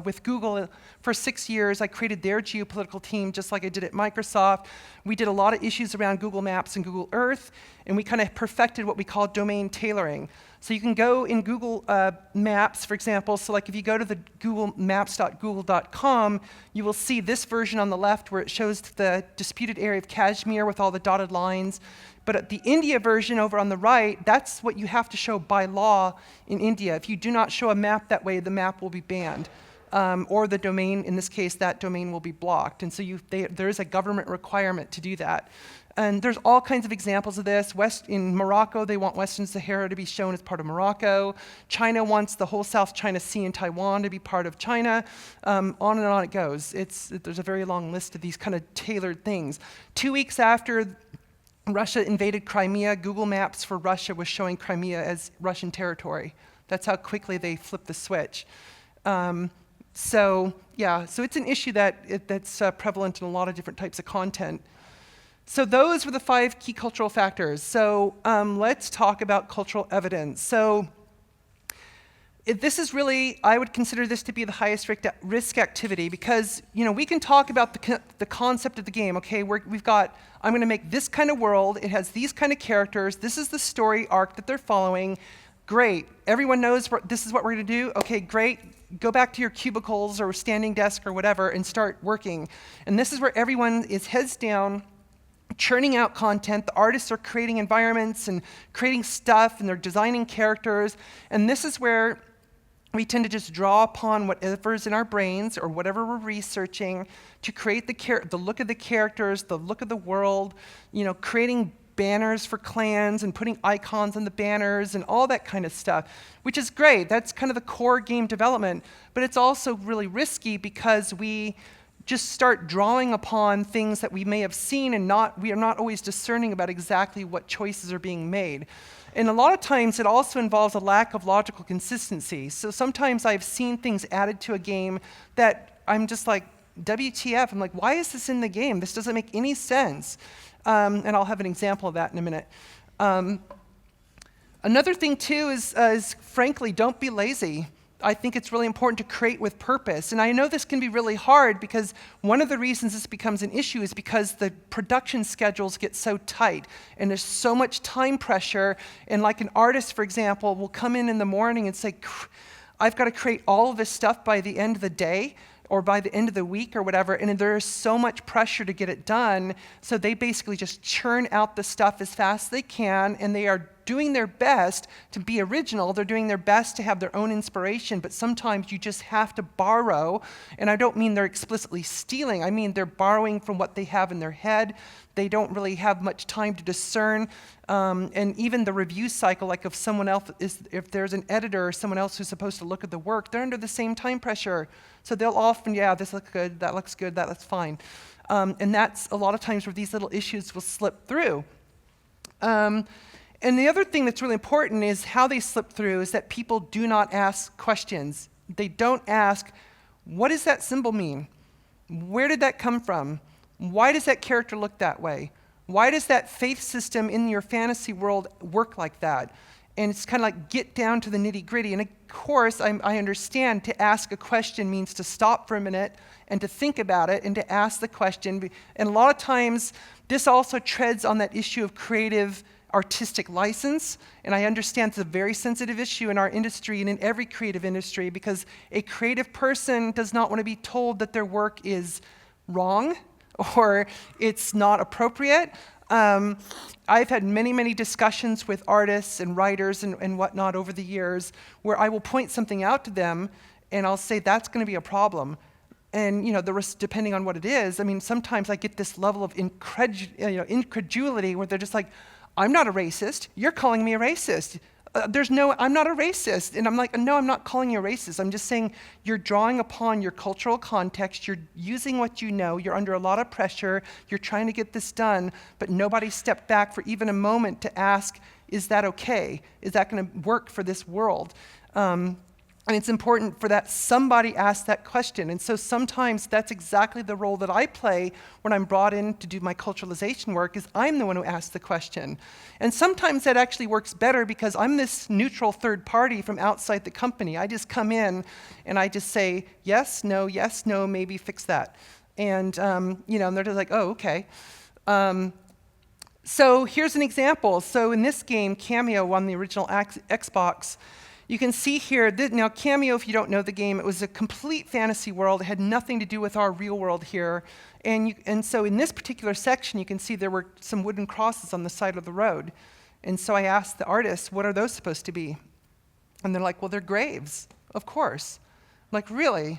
with Google for 6 years. I created their geopolitical team just like I did at Microsoft. We did a lot of issues around Google Maps and Google Earth, and we kind of perfected what we call domain tailoring. So you can go in Google Maps, for example. So like if you go to the googlemaps.google.com, you will see this version on the left where it shows the disputed area of Kashmir with all the dotted lines. But at the India version over on the right, that's what you have to show by law in India. If you do not show a map that way, the map will be banned. Or the domain, in this case, that domain will be blocked. And so there is a government requirement to do that. And there's all kinds of examples of this. In Morocco, they want Western Sahara to be shown as part of Morocco. China wants the whole South China Sea and Taiwan to be part of China. On and on it goes. There's a very long list of these kind of tailored things. 2 weeks after Russia invaded Crimea, Google Maps for Russia was showing Crimea as Russian territory. That's how quickly they flipped the switch. So it's an issue that's prevalent in a lot of different types of content. So those were the 5 key cultural factors. So let's talk about cultural evidence. So this is really, I would consider this to be the highest risk activity because, we can talk about the concept of the game. Okay, I'm going to make this kind of world. It has these kind of characters. This is the story arc that they're following. Great. Everyone knows this is what we're going to do. Okay, great. Go back to your cubicles or standing desk or whatever and start working. And this is where everyone is heads down, churning out content. The artists are creating environments and creating stuff, and they're designing characters. And this is where we tend to just draw upon whatever's in our brains or whatever we're researching to create the look of the characters, the look of the world, creating banners for clans and putting icons on the banners and all that kind of stuff, which is great. That's kind of the core game development. But it's also really risky because we just start drawing upon things that we may have seen and we are not always discerning about exactly what choices are being made. And a lot of times it also involves a lack of logical consistency. So sometimes I've seen things added to a game that I'm just like, WTF? I'm like, why is this in the game? This doesn't make any sense. And I'll have an example of that in a minute. Another thing too is frankly, don't be lazy. I think it's really important to create with purpose. And I know this can be really hard because one of the reasons this becomes an issue is because the production schedules get so tight and there's so much time pressure. And like an artist, for example, will come in the morning and say, I've got to create all of this stuff by the end of the day or by the end of the week or whatever, and there is so much pressure to get it done, so they basically just churn out the stuff as fast as they can, and they are doing their best to be original. They're doing their best to have their own inspiration, but sometimes you just have to borrow, and I don't mean they're explicitly stealing. I mean they're borrowing from what they have in their head. They don't really have much time to discern, and even the review cycle, like if there's an editor or someone else who's supposed to look at the work, they're under the same time pressure. So they'll often, this looks good, that looks good, that looks fine. And that's a lot of times where these little issues will slip through. And the other thing that's really important is how they slip through is that people do not ask questions. They don't ask, what does that symbol mean? Where did that come from? Why does that character look that way? Why does that faith system in your fantasy world work like that? And it's kind of like get down to the nitty-gritty. And of course, I understand to ask a question means to stop for a minute and to think about it and to ask the question. And a lot of times, this also treads on that issue of creative artistic license, and I understand it's a very sensitive issue in our industry and in every creative industry, because a creative person does not want to be told that their work is wrong or it's not appropriate. I've had many, many discussions with artists and writers and whatnot over the years where I will point something out to them and I'll say that's going to be a problem. And depending on what it is, I mean, sometimes I get this level of incredulity where they're just like, I'm not a racist. You're calling me a racist. I'm not a racist. And I'm like, no, I'm not calling you a racist. I'm just saying you're drawing upon your cultural context. You're using what you know. You're under a lot of pressure. You're trying to get this done, but nobody stepped back for even a moment to ask, is that okay? Is that going to work for this world? And it's important for that somebody ask that question. And so sometimes that's exactly the role that I play when I'm brought in to do my culturalization work, is I'm the one who asks the question. And sometimes that actually works better because I'm this neutral third party from outside the company. I just come in and I just say, yes, no, maybe fix that. And, and they're just like, oh, okay. So here's an example. So in this game, Cameo on the original Xbox, you can see here, now Cameo, if you don't know the game, it was a complete fantasy world. It had nothing to do with our real world here. And so in this particular section, you can see there were some wooden crosses on the side of the road. And so I asked the artists, what are those supposed to be? And they're like, well, they're graves, of course. I'm like, really?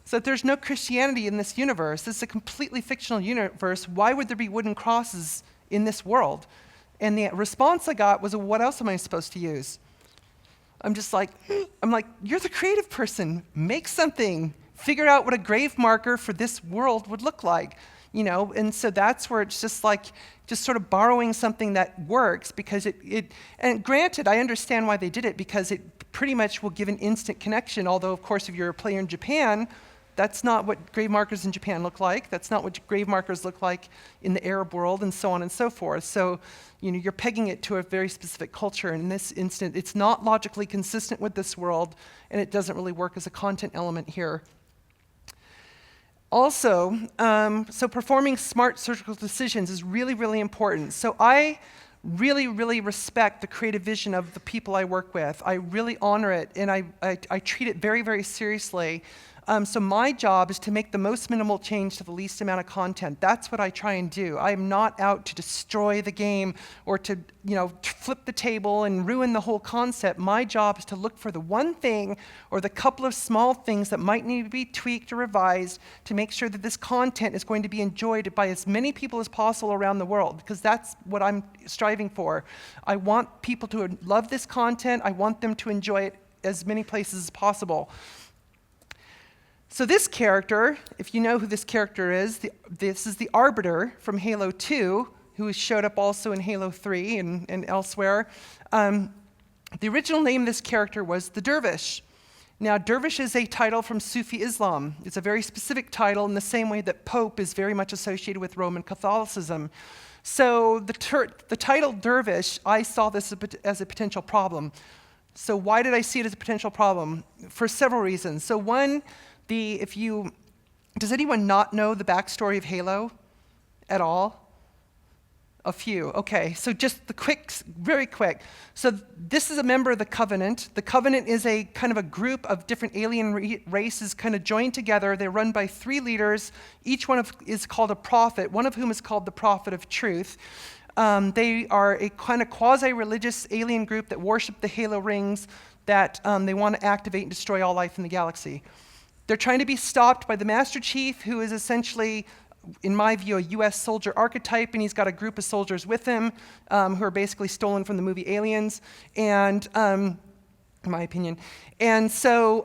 So if there's no Christianity in this universe, this is a completely fictional universe, why would there be wooden crosses in this world? And the response I got was, well, what else am I supposed to use? I'm like, you're the creative person. Make something. Figure out what a grave marker for this world would look like. And so that's where it's just sort of borrowing something that works, because and granted, I understand why they did it, because it pretty much will give an instant connection, although of course if you're a player in Japan, that's not what grave markers in Japan look like. That's not what grave markers look like in the Arab world, and so on and so forth. So, you're pegging it to a very specific culture. And in this instance, it's not logically consistent with this world, and it doesn't really work as a content element here. Also, so performing smart surgical decisions is really, really important. So I really, really respect the creative vision of the people I work with. I really honor it, and I treat it very, very seriously. So my job is to make the most minimal change to the least amount of content. That's what I try and do. I am not out to destroy the game or to flip the table and ruin the whole concept. My job is to look for the one thing or the couple of small things that might need to be tweaked or revised to make sure that this content is going to be enjoyed by as many people as possible around the world, because that's what I'm striving for. I want people to love this content. I want them to enjoy it as many places as possible. So this character, if you know who this character is, this is the Arbiter from Halo 2, who showed up also in Halo 3 and elsewhere. The original name of this character was the Dervish. Now, Dervish is a title from Sufi Islam. It's a very specific title in the same way that Pope is very much associated with Roman Catholicism. So the title Dervish, I saw this as a potential problem. So why did I see it as a potential problem? For several reasons. So one, does anyone not know the backstory of Halo at all? A few, okay. So just very quick. So this is a member of the Covenant. The Covenant is a kind of a group of different alien races kind of joined together. They're run by 3 leaders. Each one is called a prophet, one of whom is called the Prophet of Truth. They are a kind of quasi-religious alien group that worship the Halo rings that they want to activate and destroy all life in the galaxy. They're trying to be stopped by the Master Chief, who is essentially, in my view, a US soldier archetype, and he's got a group of soldiers with him who are basically stolen from the movie Aliens, and in my opinion. And so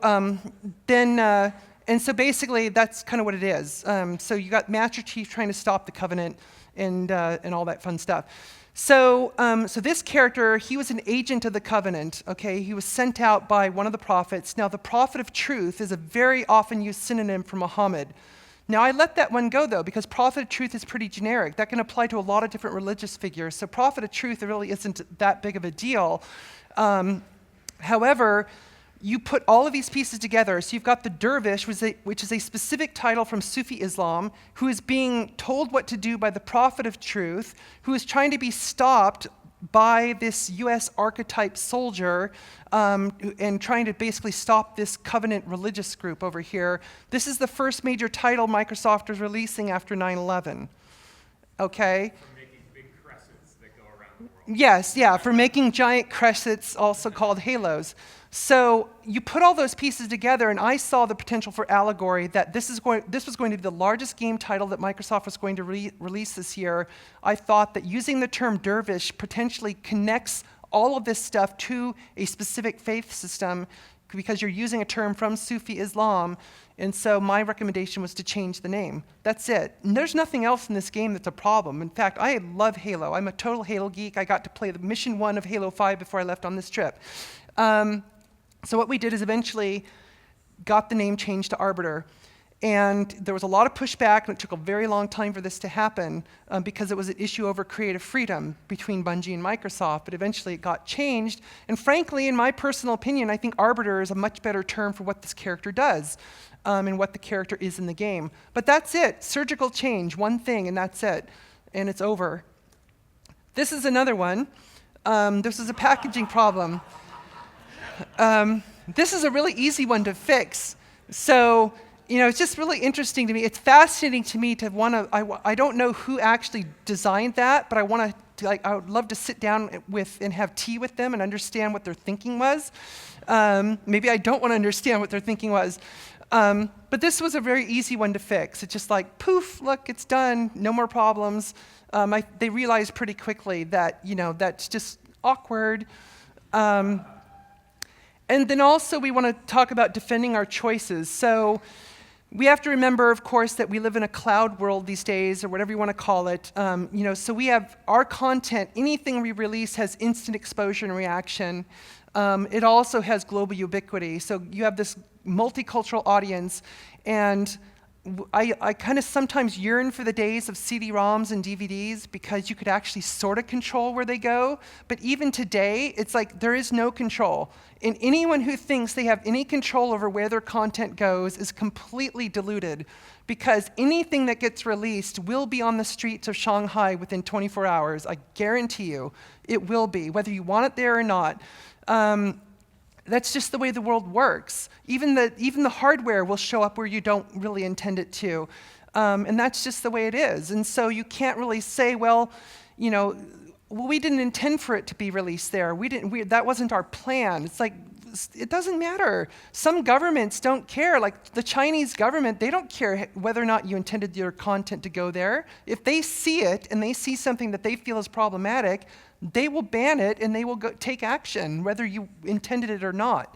so basically that's kind of what it is. So you got Master Chief trying to stop the Covenant and all that fun stuff. So this character, he was an agent of the Covenant, okay? He was sent out by one of the prophets. Now, the Prophet of Truth is a very often used synonym for Muhammad. Now, I let that one go, though, because Prophet of Truth is pretty generic. That can apply to a lot of different religious figures. So Prophet of Truth really isn't that big of a deal. However, you put all of these pieces together. So you've got the dervish, which is a specific title from Sufi Islam, who is being told what to do by the Prophet of Truth, who is trying to be stopped by this US archetype soldier and trying to basically stop this Covenant religious group over here. This is the first major title Microsoft is releasing after 9/11. Okay? For making big crescents that go around the world. Yes, yeah, for making giant crescents, also called halos. So you put all those pieces together, and I saw the potential for allegory that this was going to be the largest game title that Microsoft was going to release this year. I thought that using the term dervish potentially connects all of this stuff to a specific faith system because you're using a term from Sufi Islam. And so my recommendation was to change the name. That's it. And there's nothing else in this game that's a problem. In fact, I love Halo. I'm a total Halo geek. I got to play the mission 1 of Halo 5 before I left on this trip. So what we did is eventually got the name changed to Arbiter. And there was a lot of pushback, and it took a very long time for this to happen because it was an issue over creative freedom between Bungie and Microsoft. But eventually it got changed. And frankly, in my personal opinion, I think Arbiter is a much better term for what this character does and what the character is in the game. But that's it. Surgical change, one thing, and that's it. And it's over. This is another one. This is a packaging problem. This is a really easy one to fix. So, it's just really interesting to me. It's fascinating to me to want to, I don't know who actually designed that, but I would love to sit down with and have tea with them and understand what their thinking was. Maybe I don't want to understand what their thinking was. But this was a very easy one to fix. It's just like, poof, look, it's done, no more problems. They realized pretty quickly that, that's just awkward. And then also we want to talk about defending our choices. So we have to remember, of course, that we live in a cloud world these days, or whatever you want to call it. So we have our content, anything we release has instant exposure and reaction. It also has global ubiquity. So you have this multicultural audience, and I kind of sometimes yearn for the days of CD-ROMs and DVDs because you could actually sort of control where they go. But even today, it's like there is no control. And anyone who thinks they have any control over where their content goes is completely deluded because anything that gets released will be on the streets of Shanghai within 24 hours. I guarantee you it will be, whether you want it there or not. That's just the way the world works. Even the hardware will show up where you don't really intend it to. And that's just the way it is. And so you can't really say, well, we didn't intend for it to be released there. That wasn't our plan. It's like, it doesn't matter. Some governments don't care. Like the Chinese government, they don't care whether or not you intended your content to go there. If they see it and they see something that they feel is problematic, they will ban it and they will take action, whether you intended it or not.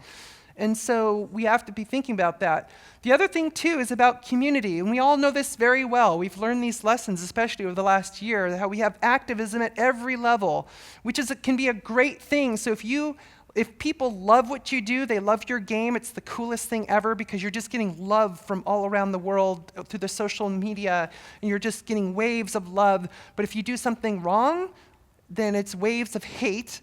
And so we have to be thinking about that. The other thing, too, is about community. And we all know this very well. We've learned these lessons, especially over the last year, how we have activism at every level, which can be a great thing. So if people love what you do, they love your game, it's the coolest thing ever because you're just getting love from all around the world through the social media, and you're just getting waves of love. But if you do something wrong, then it's waves of hate,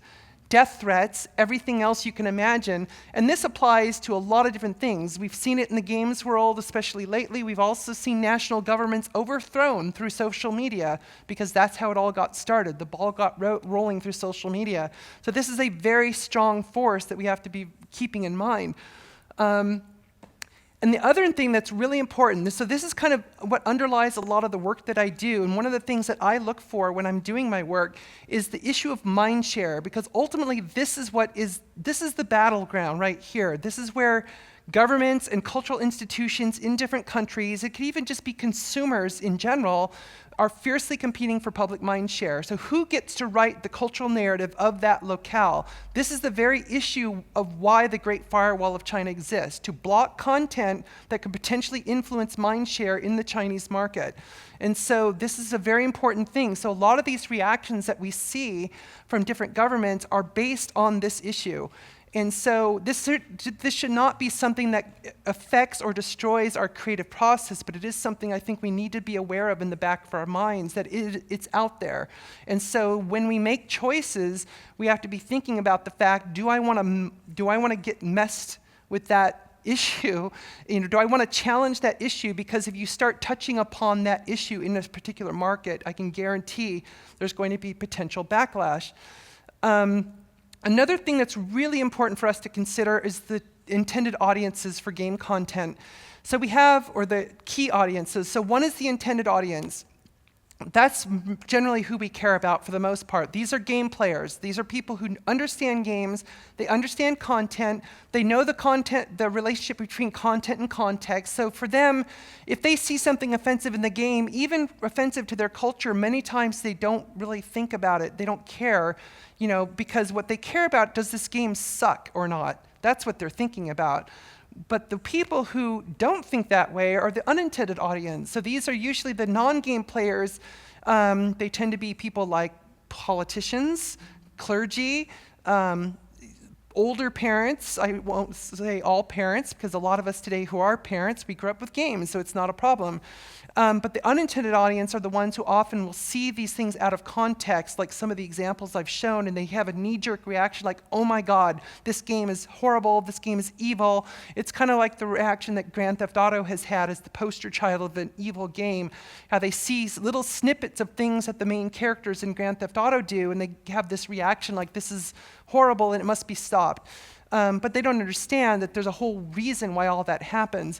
death threats, everything else you can imagine. And this applies to a lot of different things. We've seen it in the games world, especially lately. We've also seen national governments overthrown through social media because that's how it all got started. The ball got rolling through social media. So this is a very strong force that we have to be keeping in mind. And the other thing that's really important, so this is kind of what underlies a lot of the work that I do, and one of the things that I look for when I'm doing my work is the issue of mind share, because ultimately this is the battleground right here. This is where governments and cultural institutions in different countries, it could even just be consumers in general, are fiercely competing for public mind share. So who gets to write the cultural narrative of that locale? This is the very issue of why the Great Firewall of China exists, to block content that could potentially influence mind share in the Chinese market. And so this is a very important thing. So a lot of these reactions that we see from different governments are based on this issue. And so this should not be something that affects or destroys our creative process, but it is something I think we need to be aware of in the back of our minds, that it's out there. And so when we make choices, we have to be thinking about the fact, do I want to get messed with that issue? Do I want to challenge that issue? Because if you start touching upon that issue in this particular market, I can guarantee there's going to be potential backlash. Another thing that's really important for us to consider is the intended audiences for game content. So we have, or the key audiences. So one is the intended audience. That's generally who we care about for the most part. These are game players. These are people who understand games. They understand content. They know the content, the relationship between content and context. So for them, if they see something offensive in the game, even offensive to their culture, many times they don't really think about it. They don't care, because what they care about, does this game suck or not? That's what they're thinking about. But the people who don't think that way are the unintended audience. So these are usually the non-game players. They tend to be people like politicians, clergy, older parents. I won't say all parents, because a lot of us today who are parents, we grew up with games, so it's not a problem. But the unintended audience are the ones who often will see these things out of context, like some of the examples I've shown, and they have a knee-jerk reaction like, oh my God, this game is horrible, this game is evil. It's kind of like the reaction that Grand Theft Auto has had as the poster child of an evil game, how they see little snippets of things that the main characters in Grand Theft Auto do, and they have this reaction like, this is horrible and it must be stopped. But they don't understand that there's a whole reason why all that happens.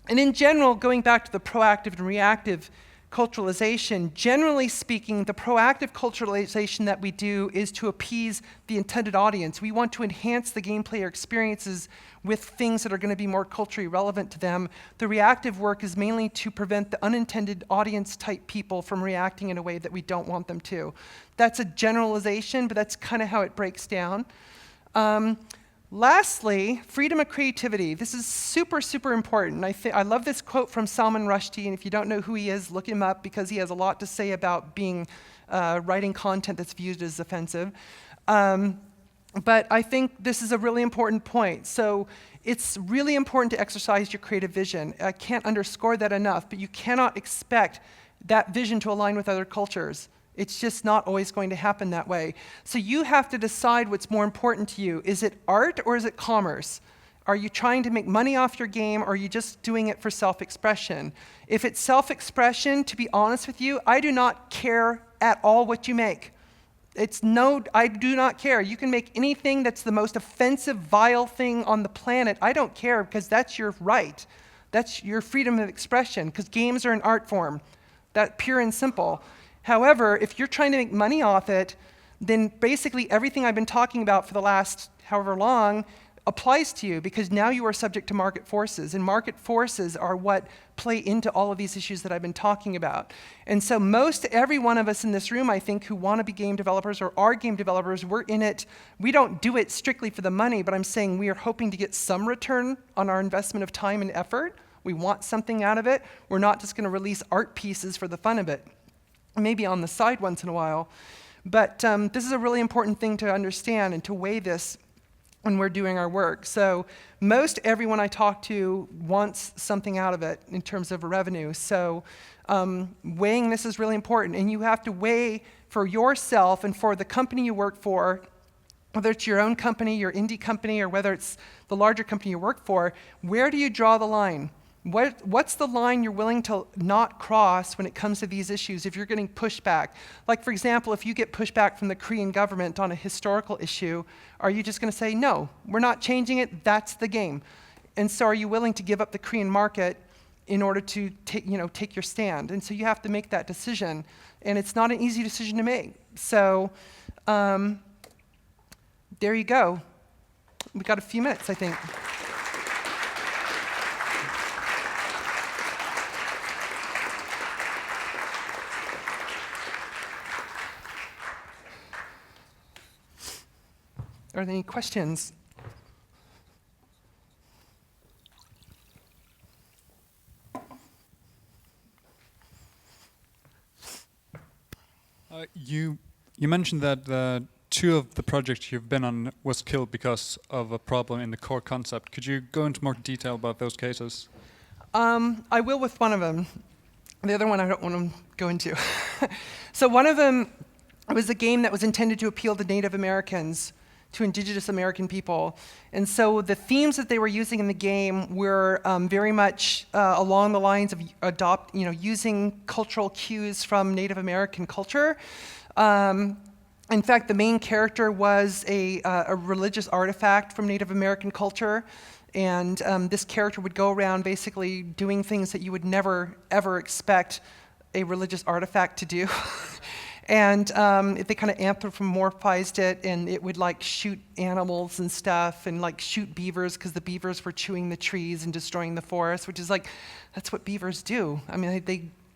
And in general, going back to the proactive and reactive culturalization, generally speaking, the proactive culturalization that we do is to appease the intended audience. We want to enhance the game player experiences with things that are going to be more culturally relevant to them. The reactive work is mainly to prevent the unintended audience type people from reacting in a way that we don't want them to. That's a generalization, but that's kind of how it breaks down. Lastly, freedom of creativity. This is super, super important. I love this quote from Salman Rushdie, and if you don't know who he is, look him up, because he has a lot to say about writing content that's viewed as offensive. But I think this is a really important point. So it's really important to exercise your creative vision. I can't underscore that enough, but you cannot expect that vision to align with other cultures. It's just not always going to happen that way. So you have to decide what's more important to you. Is it art or is it commerce? Are you trying to make money off your game, or are you just doing it for self-expression? If it's self-expression, to be honest with you, I do not care at all what you make. I do not care. You can make anything that's the most offensive, vile thing on the planet. I don't care, because that's your right. That's your freedom of expression, because games are an art form. That pure and simple. However, if you're trying to make money off it, then basically everything I've been talking about for the last however long applies to you, because now you are subject to market forces, and market forces are what play into all of these issues that I've been talking about. And so every one of us in this room, I think, who want to be game developers or are game developers, we're in it. We don't do it strictly for the money, but I'm saying we are hoping to get some return on our investment of time and effort. We want something out of it. We're not just going to release art pieces for the fun of it. Maybe on the side once in a while. But this is a really important thing to understand and to weigh this when we're doing our work. So most everyone I talk to wants something out of it in terms of revenue. So weighing this is really important. And you have to weigh for yourself and for the company you work for, whether it's your own company, your indie company, or whether it's the larger company you work for, where do you draw the line? What's the line you're willing to not cross when it comes to these issues if you're getting pushback? Like, for example, if you get pushback from the Korean government on a historical issue, are you just going to say, no, we're not changing it, that's the game? And so are you willing to give up the Korean market in order to take your stand? And so you have to make that decision. And it's not an easy decision to make. So there you go. We've got a few minutes, I think. Are there any questions? You mentioned that two of the projects you've been on was killed because of a problem in the core concept. Could you go into more detail about those cases? I will with one of them. The other one I don't want to go into. So one of them was a game that was intended to appeal to Native Americans, to indigenous American people. And so the themes that they were using in the game were very much along the lines of using cultural cues from Native American culture. In fact, the main character was a religious artifact from Native American culture, and this character would go around basically doing things that you would never, ever expect a religious artifact to do. And they kind of anthropomorphized it, and it would like shoot animals and stuff, and like shoot beavers because the beavers were chewing the trees and destroying the forest, which is like, that's what beavers do. I mean,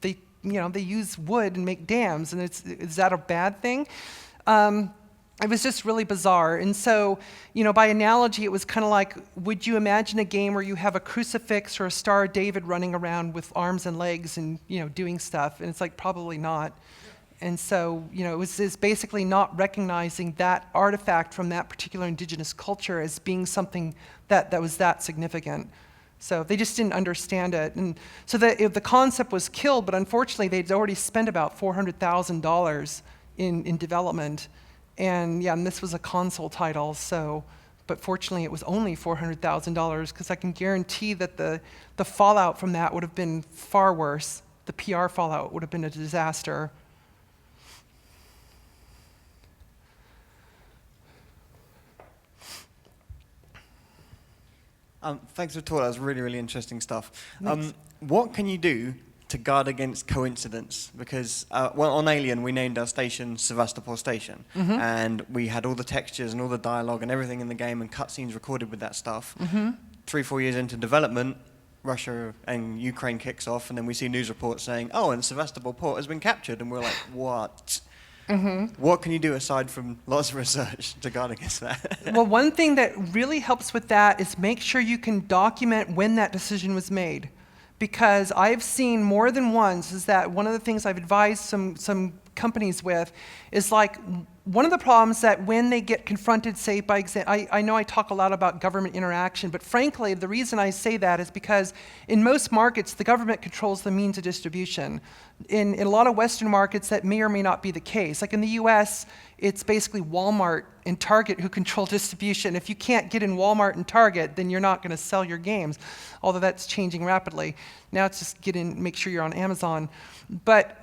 they use wood and make dams, and is that a bad thing? It was just really bizarre. And so, by analogy, it was kind of like, would you imagine a game where you have a crucifix or a Star of David running around with arms and legs and, doing stuff? And it's like, probably not. And so, it was basically not recognizing that artifact from that particular indigenous culture as being something that was that significant. So they just didn't understand it. And so the concept was killed, but unfortunately they'd already spent about $400,000 in development. And this was a console title, but fortunately it was only $400,000, because I can guarantee that the fallout from that would have been far worse. The PR fallout would have been a disaster. Thanks for the talk. That was really, really interesting stuff. What can you do to guard against coincidence? Because on Alien, we named our station Sevastopol Station, and we had all the textures and all the dialogue and everything in the game and cutscenes recorded with that stuff. 3-4 years into development, Russia and Ukraine kicks off, and then we see news reports saying, "Oh, and Sevastopol port has been captured," and we're like, "What?" What can you do aside from lots of research to guard against that? Well, one thing that really helps with that is make sure you can document when that decision was made. Because I've seen more than once is that one of the things I've advised some companies with is like, one of the problems that when they get confronted, say, by example, I know I talk a lot about government interaction, but frankly, the reason I say that is because in most markets, the government controls the means of distribution. In a lot of Western markets, that may or may not be the case. Like in the US, it's basically Walmart and Target who control distribution. If you can't get in Walmart and Target, then you're not going to sell your games, although that's changing rapidly. Now it's just make sure you're on Amazon. But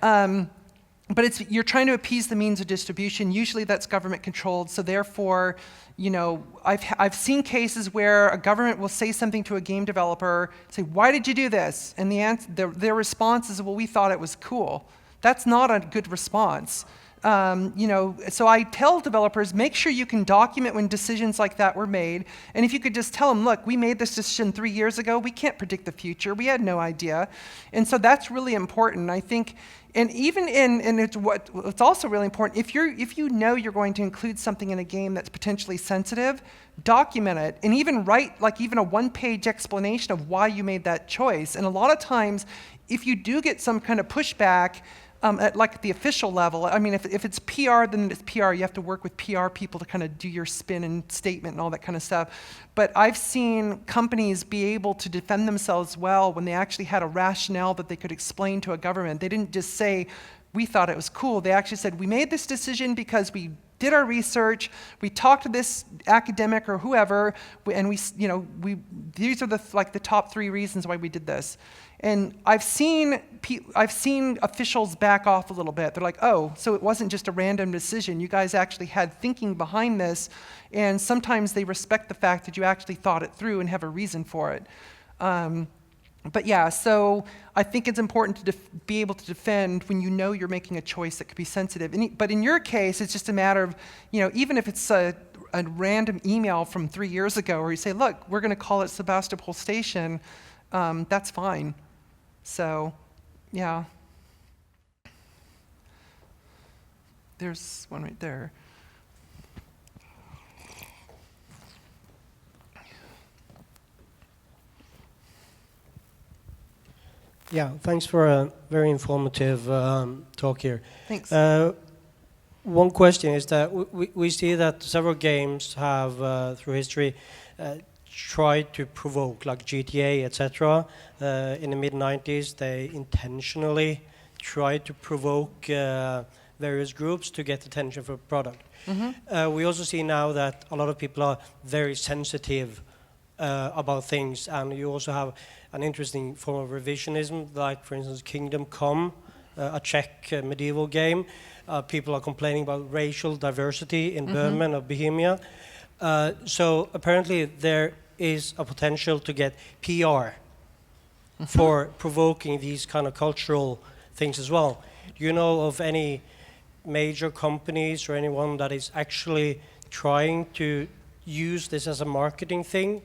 you're trying to appease the means of distribution. Usually that's government controlled, so therefore, I've seen cases where a government will say something to a game developer, say, "Why did you do this?" And their response is, "Well, we thought it was cool." That's not a good response. So I tell developers, make sure you can document when decisions like that were made. And if you could just tell them, look, we made this decision 3 years ago. We can't predict the future. We had no idea. And so that's really important, I think. And even it's also really important, if you know you're going to include something in a game that's potentially sensitive, document it. And even write even a one-page explanation of why you made that choice. And a lot of times, if you do get some kind of pushback, at the official level, I mean, if it's PR, then it's PR. You have to work with PR people to kind of do your spin and statement and all that kind of stuff. But I've seen companies be able to defend themselves well when they actually had a rationale that they could explain to a government. They didn't just say, "We thought it was cool." They actually said, "We made this decision because we did our research, we talked to this academic or whoever, and these are the top 3 reasons why we did this." And I've seen officials back off a little bit. They're like, "Oh, so it wasn't just a random decision. You guys actually had thinking behind this." And sometimes they respect the fact that you actually thought it through and have a reason for it. But yeah, so I think it's important to be able to defend when you know you're making a choice that could be sensitive. But in your case, it's just a matter of, even if it's a random email from 3 years ago where you say, "Look, we're going to call it Sevastopol Station," that's fine. So, yeah. There's one right there. Yeah, thanks for a very informative talk here. Thanks. One question is that we see that several games have, through history, tried to provoke, like GTA, etc. In the mid-90s, they intentionally tried to provoke various groups to get attention for a product. We also see now that a lot of people are very sensitive about things, and you also have an interesting form of revisionism, like, for instance, Kingdom Come a Czech medieval game. People are complaining about racial diversity in Berman or Bohemia. So apparently there is a potential to get PR for provoking these kind of cultural things as well. Do you know of any major companies or anyone that is actually trying to use this as a marketing thing?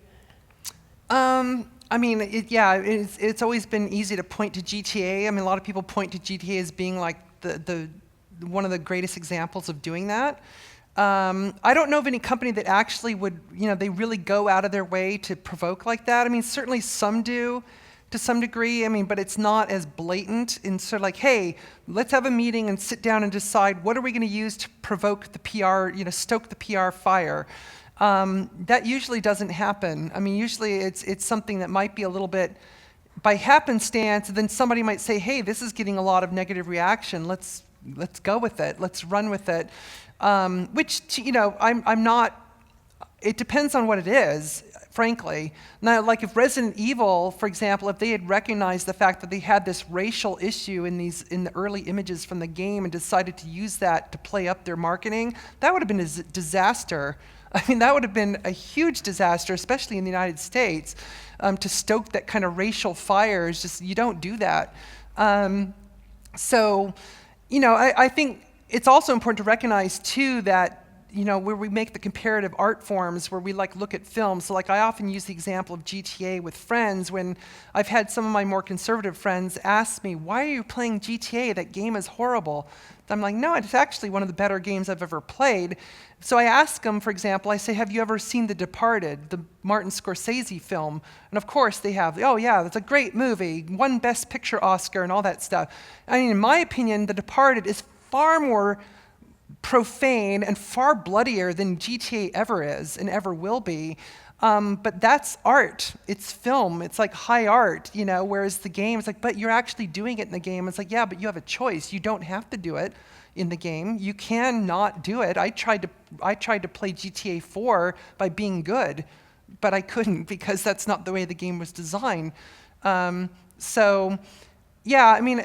I mean, it's always been easy to point to GTA. I mean, a lot of people point to GTA as being like the one of the greatest examples of doing that. I don't know of any company that actually would, they really go out of their way to provoke like that. I mean, certainly some do to some degree, I mean, but it's not as blatant and sort of like, hey, let's have a meeting and sit down and decide what are we going to use to provoke the PR, stoke the PR fire. That usually doesn't happen. I mean, usually it's something that might be a little bit by happenstance, and then somebody might say, hey, this is getting a lot of negative reaction. Let's go with it. Let's run with it. Which, I'm not, it depends on what it is, frankly. Now, like if Resident Evil, for example, if they had recognized the fact that they had this racial issue in the early images from the game and decided to use that to play up their marketing, that would have been a disaster. I mean, that would have been a huge disaster, especially in the United States, to stoke that kind of racial fire. Is just, you don't do that. So, I think it's also important to recognize too that, where we make the comparative art forms, where we look at films. So I often use the example of GTA with friends when I've had some of my more conservative friends ask me, why are you playing GTA? That game is horrible. I'm like, no, it's actually one of the better games I've ever played. So I ask them, for example, I say, have you ever seen The Departed, the Martin Scorsese film? And of course they have, oh yeah, that's a great movie, won Best Picture Oscar and all that stuff. I mean, in my opinion, The Departed is far more profane and far bloodier than GTA ever is and ever will be. But that's art. It's film. It's like high art, whereas the game is like, but you're actually doing it in the game. It's like, yeah, but you have a choice. You don't have to do it in the game. You can not do it. I tried to play GTA 4 by being good, but I couldn't because that's not the way the game was designed. So, yeah, I mean,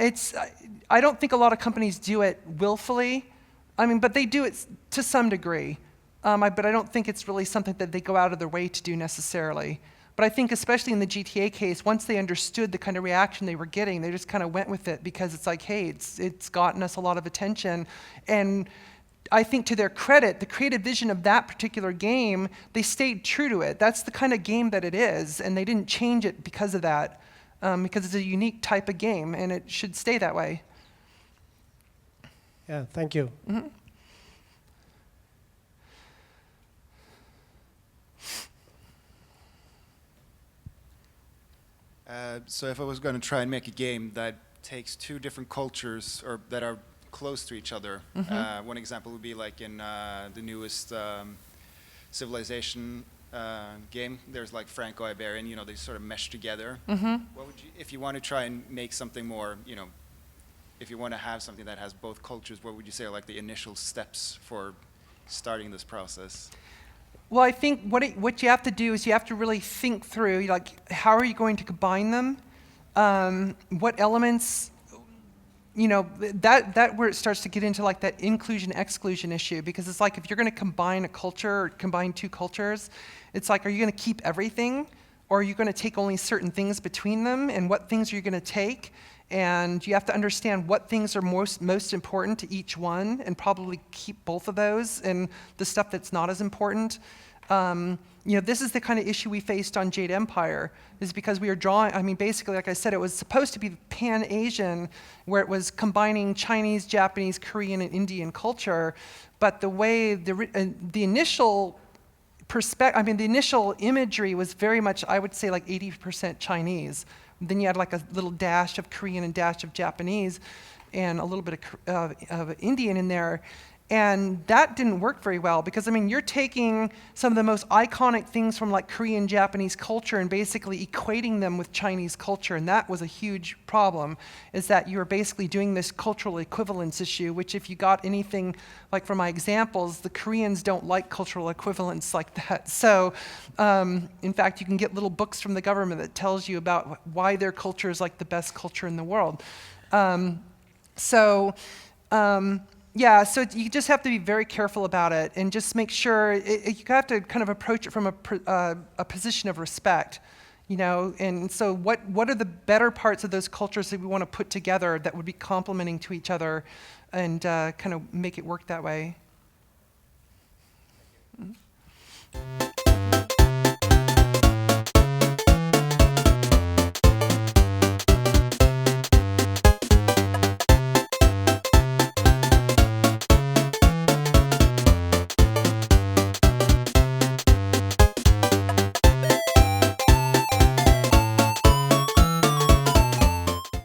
I don't think a lot of companies do it willfully. I mean, but they do it to some degree. But I don't think it's really something that they go out of their way to do necessarily. But I think especially in the GTA case, once they understood the kind of reaction they were getting, they just kind of went with it because it's like, hey, it's gotten us a lot of attention. And I think to their credit, the creative vision of that particular game, they stayed true to it. That's the kind of game that it is, and they didn't change it because of that, because it's a unique type of game, and it should stay that way. Yeah, thank you. Mm-hmm. So if I was going to try and make a game that takes two different cultures or that are close to each other, one example would be like in the newest Civilization game. There's like Franco-Iberian, they sort of mesh together. What would you, if you want to try and make something more, if you want to have something that has both cultures, what would you say are like the initial steps for starting this process? Well, I think what you have to do is you have to really think through, how are you going to combine them? What elements, that where it starts to get into that inclusion-exclusion issue, because it's like if you're going to combine a culture or combine two cultures, it's like, are you going to keep everything, or are you going to take only certain things between them, and what things are you going to take? And you have to understand what things are most important to each one and probably keep both of those, and the stuff that's not as important. This is the kind of issue we faced on Jade Empire, is because we were drawing, basically, like I said, it was supposed to be Pan-Asian, where it was combining Chinese, Japanese, Korean, and Indian culture, but the way the initial the initial imagery was very much, I would say, 80% Chinese. Then you had a little dash of Korean and dash of Japanese and a little bit of Indian in there. And that didn't work very well because, you're taking some of the most iconic things from Korean, Japanese culture and basically equating them with Chinese culture. And that was a huge problem, is that you were basically doing this cultural equivalence issue, which if you got anything from my examples, the Koreans don't like cultural equivalence like that. So, in fact, you can get little books from the government that tells you about why their culture is the best culture in the world. So, yeah, so you just have to be very careful about it and just make sure, you have to kind of approach it from a position of respect, you know, and so what are the better parts of those cultures that we want to put together that would be complementing to each other and kind of make it work that way. Mm-hmm.